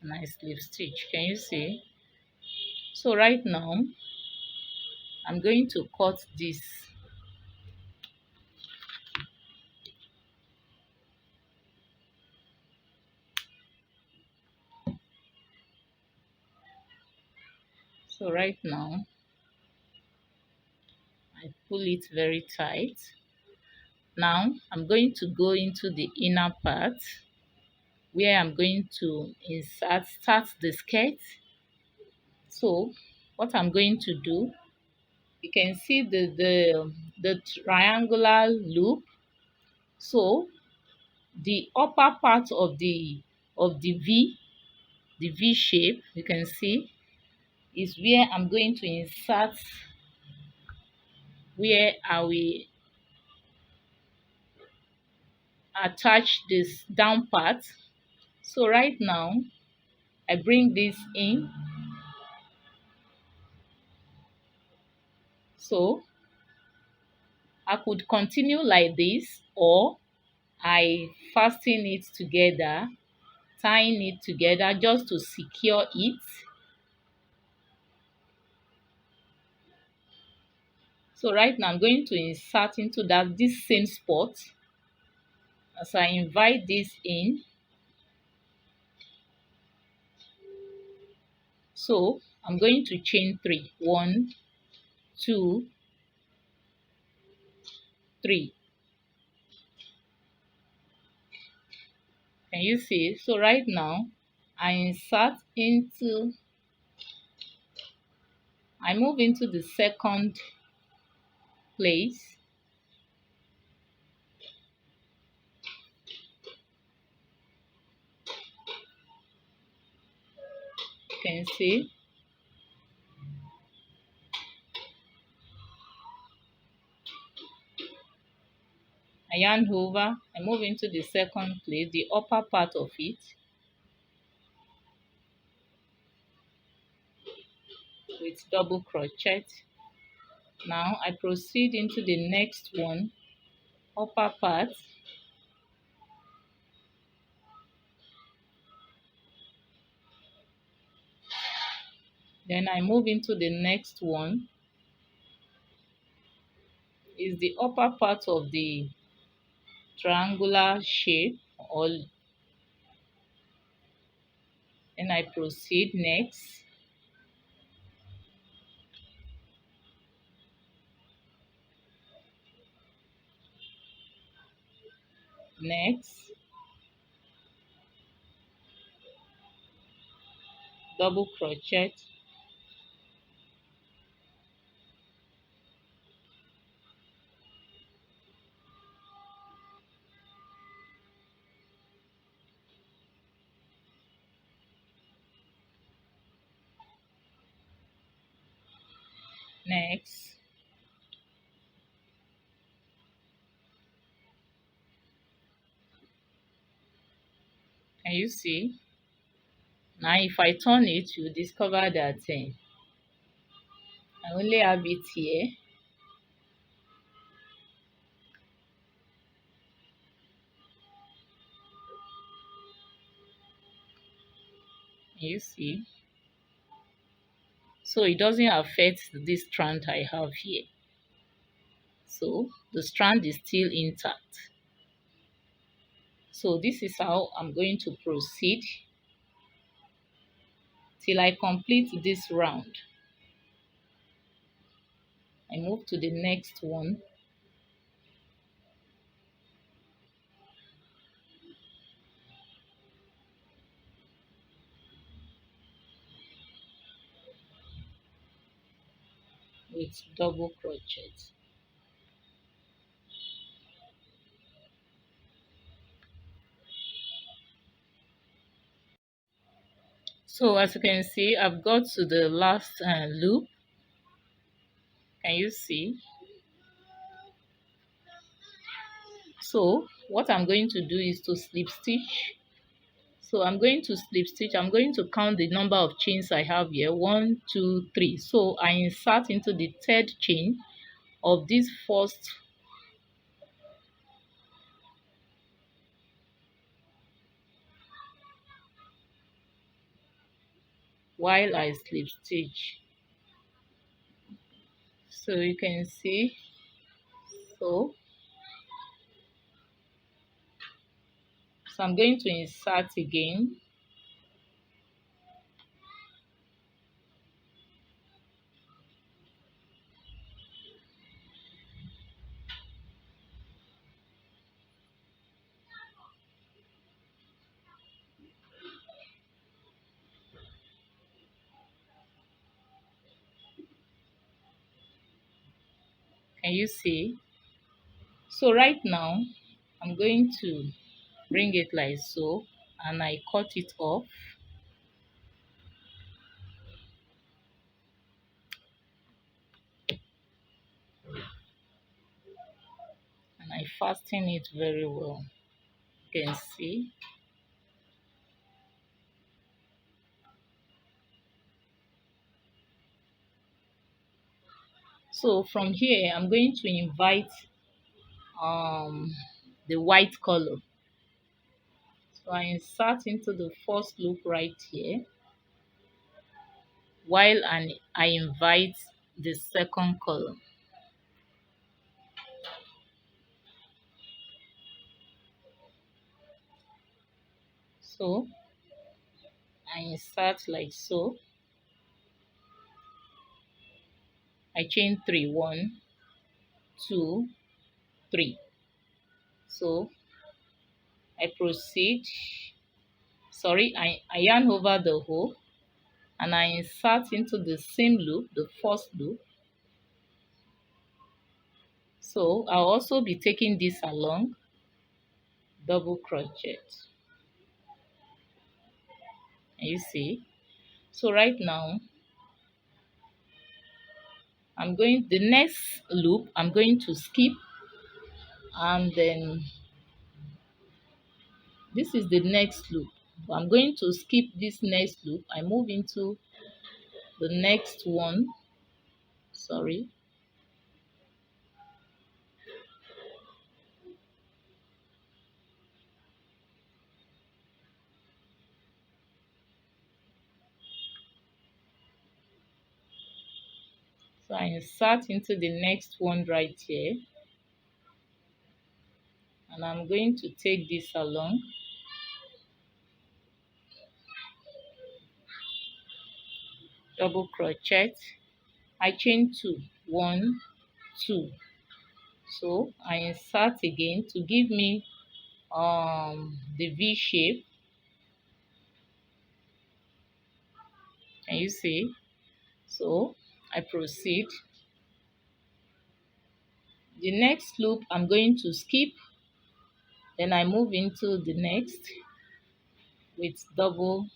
[SPEAKER 1] And I slip stitch. Can you see? So right now I'm going to cut this. So right now I pull it very tight. Now I'm going to go into the inner part where I'm going to start the skirt. So what I'm going to do, you can see the triangular loop. So the upper part of the of the V shape, you can see, is where I'm going to insert where I will attach this down part. So right now I bring this in. So I could continue like this, or I fasten it together, tying it together just to secure it. So right now I'm going to insert into this same spot. As I invite this in, so I'm going to chain 3. 1, 2, 3. Can you see? So right now I move into the second place. You can see. I yarn over, I move into the second place, the upper part of it, with double crochet. Now I proceed into the next one, upper part. Then I move into the next one, is the upper part of the triangular shape, or then I proceed next. Next, double crochet. Next, can you see? Now if I turn it, you discover that I only have it here. You see? So it doesn't affect this strand I have here. So the strand is still intact. So this is how I'm going to proceed till I complete this round. I move to the next one. With double crochet. So as you can see, I've got to the last loop. Can you see? So what I'm going to do is to slip stitch. So I'm going to slip stitch. I'm going to count the number of chains I have here. 1, 2, 3. So I insert into the third chain of this first while I slip stitch. So you can see. So I'm going to insert again. Can you see? So right now I'm going to bring it like so. and I cut it off. And I fasten it very well. You can see. So from here, I'm going to invite the white color. So I insert into the first loop right here, while I invite the second color. So I insert like so. I chain 3, 1, 2, 3. So I proceed. Sorry, I yarn over the hole and I insert into the same loop, the first loop. So I'll also be taking this along, double crochet. And you see. So right now, the next loop, I'm going to skip, and then this is the next loop. I'm going to skip this next loop. I move into the next one. Sorry. So I insert into the next one right here. And I'm going to take this along. Double crochet. I chain 2, 1, 2. So I insert again to give me the V shape. Can you see? So I proceed. The next loop I'm going to skip, then I move into the next with double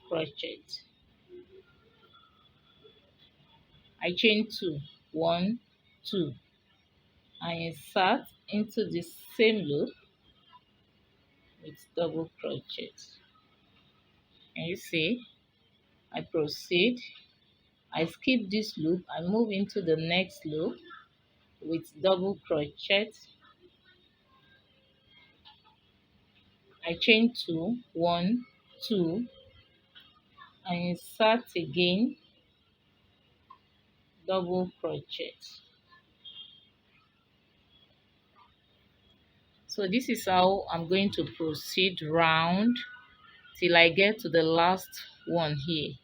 [SPEAKER 1] crochet. I chain 2, 1, 2. I insert into the same loop with double crochet. Can you see? I proceed. I skip this loop. I move into the next loop with double crochet. I chain 2, 1, 2. I insert again, double crochet. So this is how I'm going to proceed round till I get to the last one here.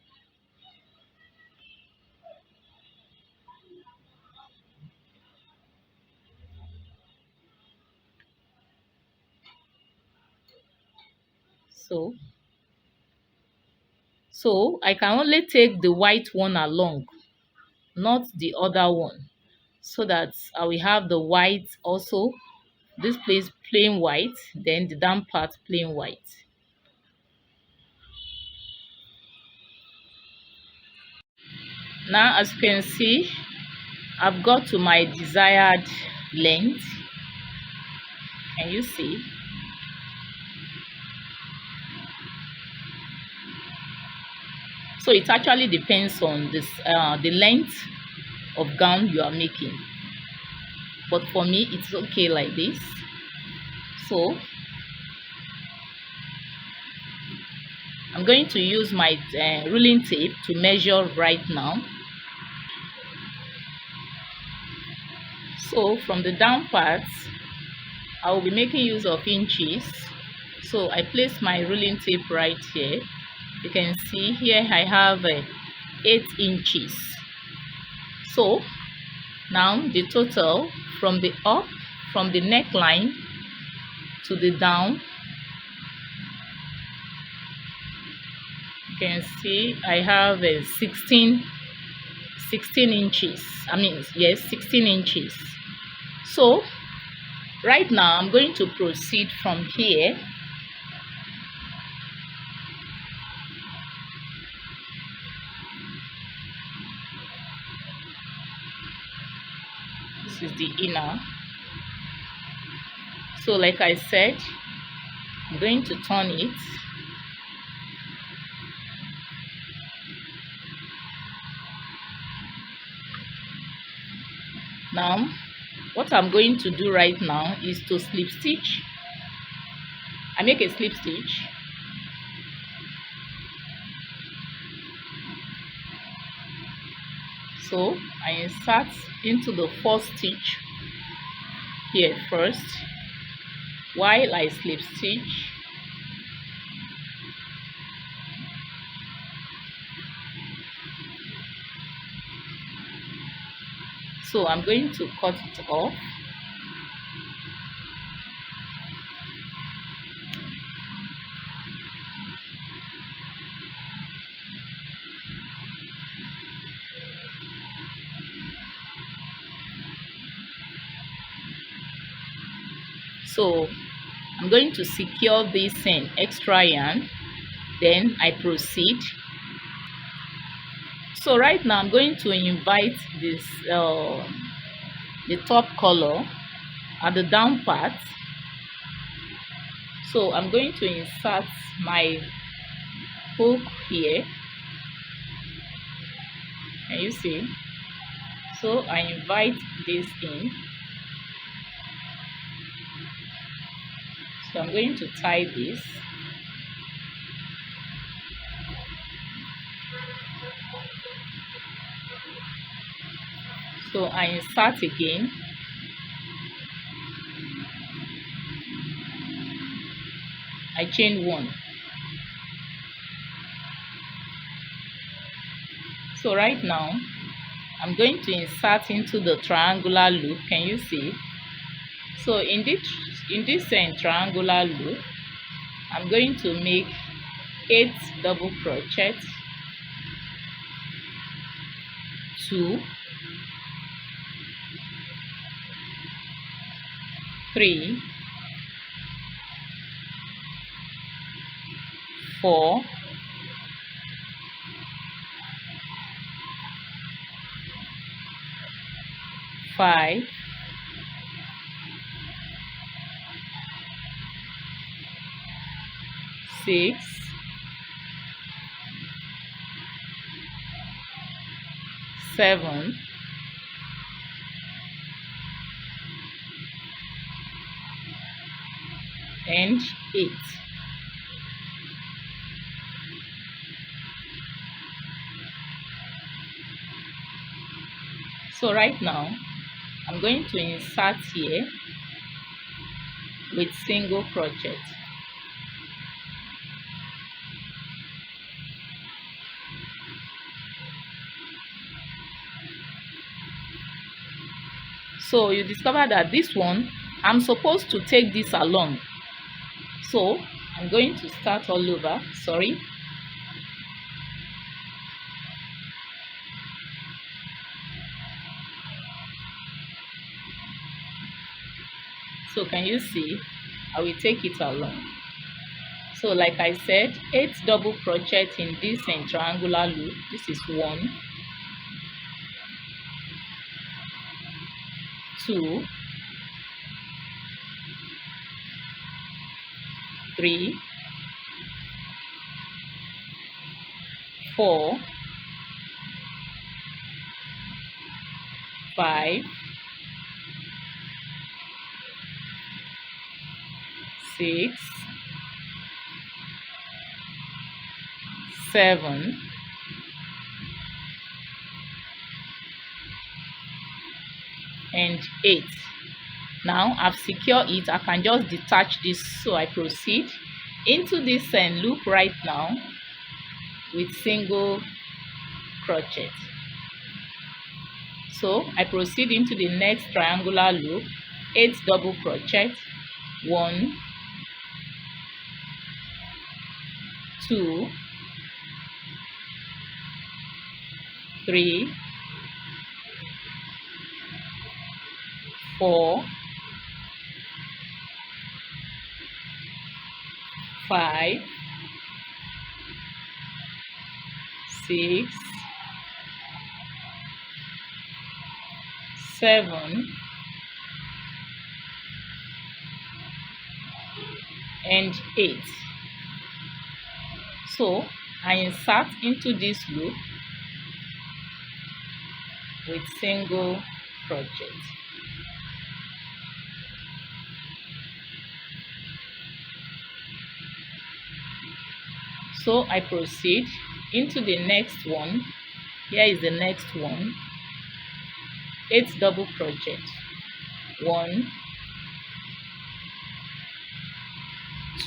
[SPEAKER 1] So I can only take the white one along, not the other one, so that I will have the white also, this place plain white, then the down part plain white. Now as you can see, I've got to my desired length. Can you see? So it actually depends on this the length of gown you are making, but for me it's okay like this. So I'm going to use my ruling tape to measure right now. So from the down parts, I will be making use of inches. So I place my ruling tape right here. You can see here I have 8 inches. So now the total from the up, from the neckline to the down, you can see I have 16 inches. I mean, yes, 16 inches. So right now I'm going to proceed from here this is the inner. So like I said, I'm going to turn it. Now what I'm going to do right now is to slip stitch. I make a slip stitch, so I insert into the first stitch here first while I slip stitch. So I'm going to cut it off. So I'm going to secure this extra yarn, then I proceed. So right now I'm going to invite this the top color at the down part. So I'm going to insert my hook here. Can you see? So I invite this in. So I'm going to tie this. So I insert again. I chain one. So right now I'm going to insert into the triangular loop. Can you see? So in this triangular loop, I'm going to make 8 double crochet, 2, 3, 4, 5, 6, 7, 8. So right now I'm going to insert here with single crochet. So you discover that this one I'm supposed to take this along. So I'm going to start all over. Sorry. So can you see? I will take it along. So like I said, 8 double crochet in this triangular loop. This is 1, 2, 3, 4, 5, 6, 7, 8. Now I've secured it. I can just detach this. So I proceed into this loop right now with single crochet. So I proceed into the next triangular loop, 8 double crochet, 1, 2, 3, 4, 5, 6, 7, and 8. So I insert into this loop with single crochet. So I proceed into the next one. Here is the next one. 8 double crochet. 1,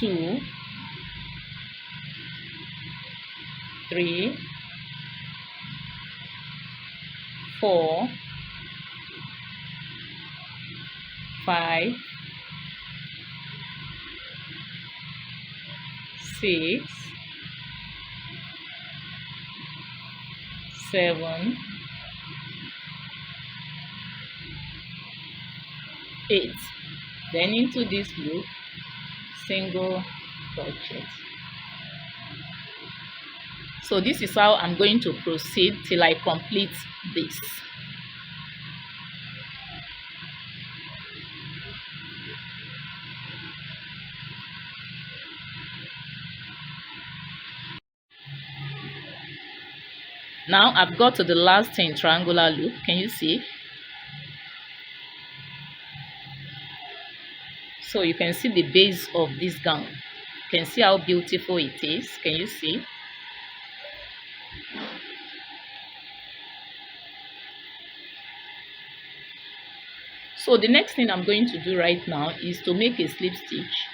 [SPEAKER 1] 2, 3, 4, 5, 6, 7, 8. Then into this loop, single crochet. So this is how I'm going to proceed till I complete this. Now I've got to the last triangular loop. Can you see? So you can see the base of this gown. You can see how beautiful it is. Can you see? So the next thing I'm going to do right now is to make a slip stitch.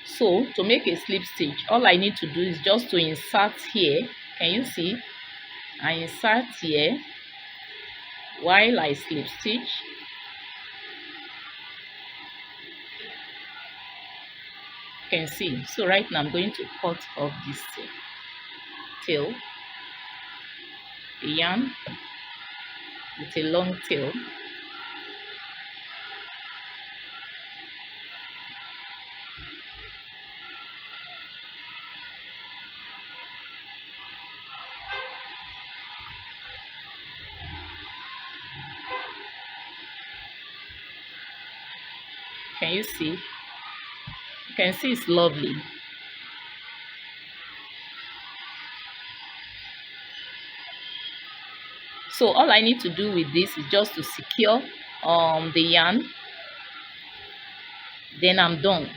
[SPEAKER 1] So to make a slip stitch, all I need to do is just to insert here. Can you see? I insert here while I slip stitch. You can see. So right now I'm going to cut off this tail, the yarn with a long tail. Can you see? You can see it's lovely. So all I need to do with this is just to secure the yarn. Then I'm done.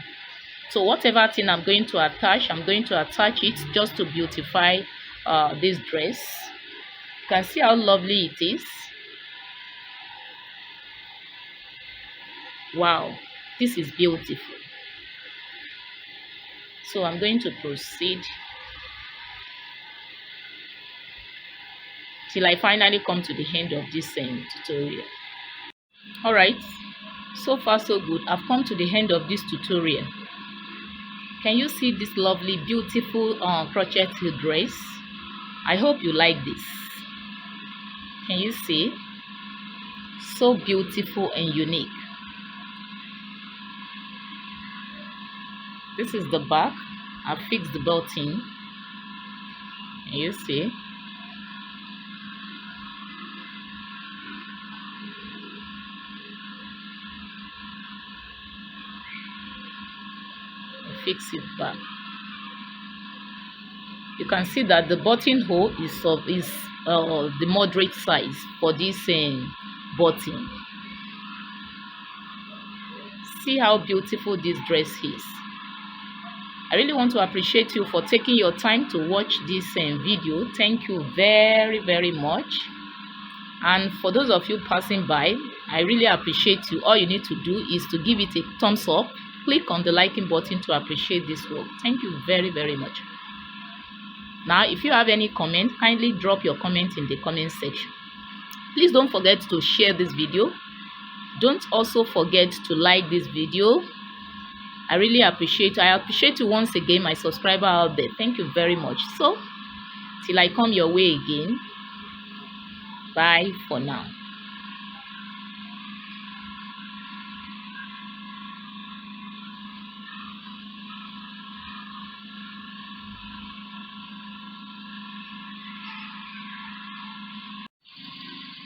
[SPEAKER 1] So whatever thing I'm going to attach it just to beautify this dress. You can see how lovely it is. Wow, this is beautiful. So I'm going to proceed till I finally come to the end of this tutorial. Alright, so far so good. I've come to the end of this tutorial. Can you see this lovely, beautiful crochet dress? I hope you like this. Can you see? So beautiful and unique. This is the back. I've fixed the button. Can you see? Fix it back. You can see that the buttonhole is the moderate size for this button. See how beautiful this dress is. I really want to appreciate you for taking your time to watch this video. Thank you very, very much. And for those of you passing by, I really appreciate you. All you need to do is to give it a thumbs up. Click on the liking button to appreciate this work. Thank you very, very much. Now, if you have any comment, kindly drop your comment in the comment section. Please don't forget to share this video. Don't also forget to like this video. I really appreciate you. I appreciate you once again, my subscriber out there. Thank you very much. So, till I come your way again, bye for now.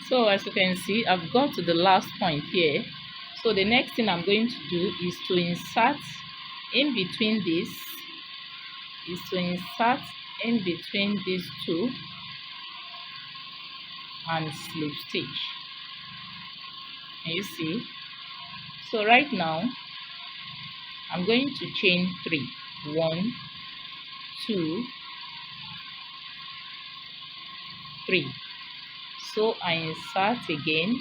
[SPEAKER 1] So as you can see, I've got to the last point here. So the next thing I'm going to do is to insert in between these two and slip stitch. Can you see? So right now I'm going to chain 3. 1, 2, 3. So I insert again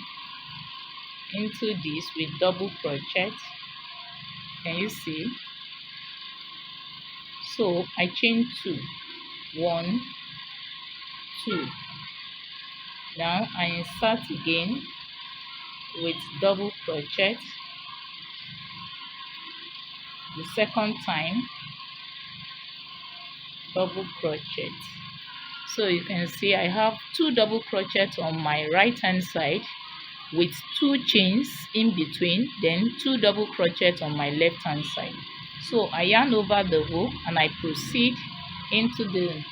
[SPEAKER 1] into this with double crochet. Can you see? So I chain 2. 1, 2. Now I insert again with double crochet the second time, double crochet. So you can see I have 2 double crochets on my right hand side with 2 chains in between, then 2 double crochets on my left hand side. So I yarn over the hook and I proceed into the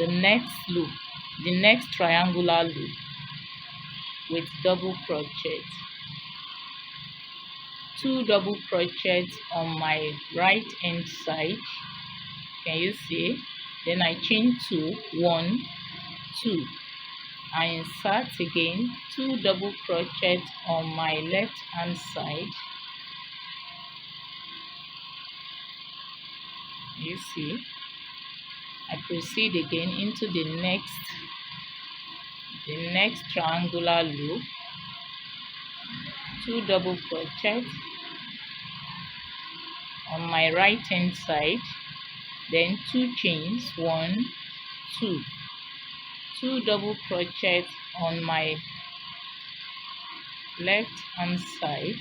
[SPEAKER 1] next loop, the next triangular loop with double crochet. 2 double crochets on my right hand side. Can you see? Then I chain 2, 1, 2. I insert again 2 double crochets on my left hand side. You see? I proceed again into the next triangular loop. 2 double crochets on my right hand side, then 2 chains, 1, 2. 2 double crochets on my left hand side.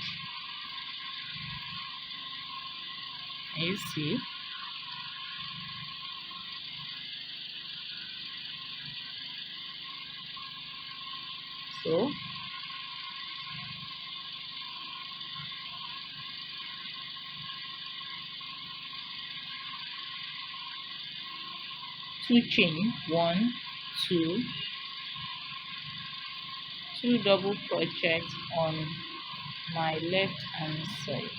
[SPEAKER 1] You see? So two chain, 1, 2, 2 double crochets on my left hand side.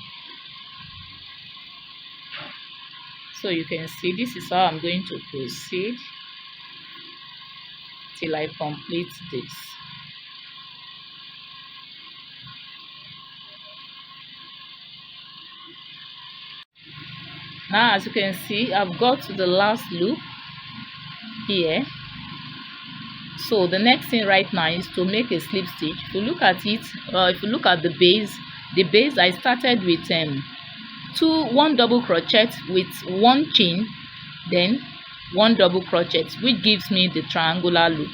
[SPEAKER 1] So you can see this is how I'm going to proceed till I complete this. Now as you can see, I've got to the last loop here. So the next thing right now is to make a slip stitch. If you look at it, if you look at the base I started with 1 double crochet with 1 chain, then 1 double crochet, which gives me the triangular loop.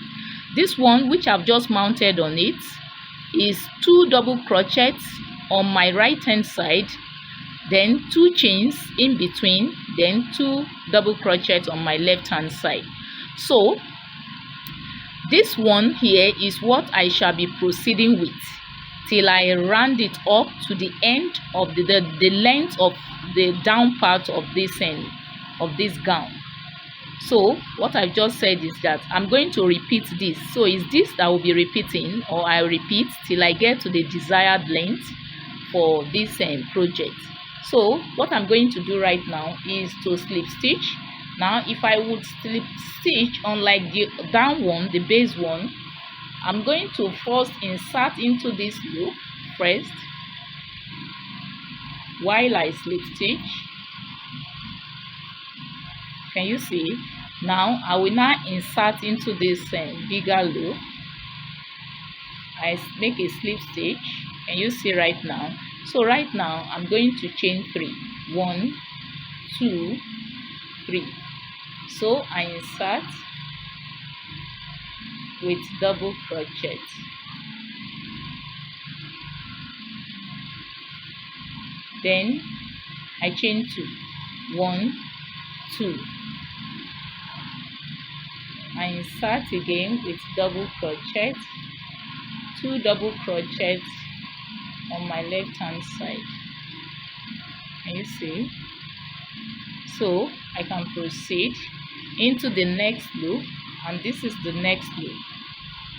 [SPEAKER 1] This one which I've just mounted on it is 2 double crochets on my right hand side, then 2 chains in between, then 2 double crochets on my left hand side. So this one here is what I shall be proceeding with till I round it up to the end of the length of the down part of this end of this gown. So what I've just said is that I'm going to repeat this. So is this that will be repeating, or I repeat till I get to the desired length for this project. So what I'm going to do right now is to slip stitch. Now if I would slip stitch on like the down one, the base one, I'm going to first insert into this loop first while I slip stitch. Can you see? Now I will now insert into this bigger loop. I make a slip stitch. Can you see right now? So right now I'm going to chain 3. 1, 2, 3. So I insert with double crochet. Then I chain 2. 1, 2. I insert again with double crochet, 2 double crochets on my left hand side. Can you see? So I can proceed into the next loop, and this is the next loop.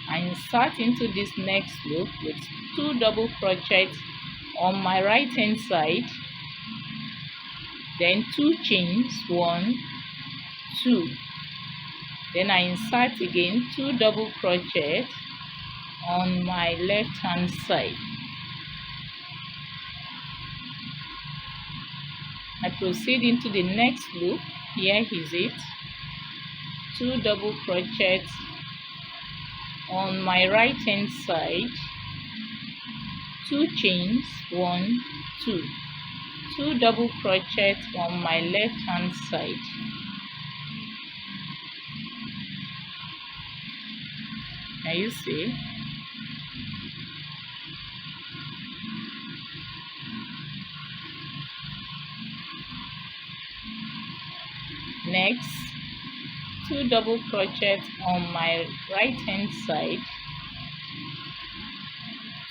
[SPEAKER 1] I insert into this next loop with 2 double crochets on my right hand side, then 2 chains, 1, 2, then I insert again 2 double crochet on my left hand side. I proceed into the next loop. Here is it, 2 double crochet on my right hand side, 2 chains, 1, 2, 2 double crochet on my left hand side. Can you see? Next, 2 double crochet on my right hand side,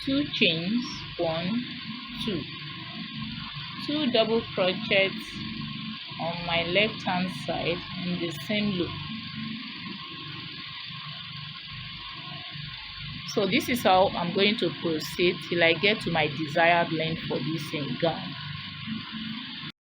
[SPEAKER 1] 2 chains, 1, 2, 2 double crochet on my left hand side in the same loop. So this is how I'm going to proceed till I get to my desired length for this gown.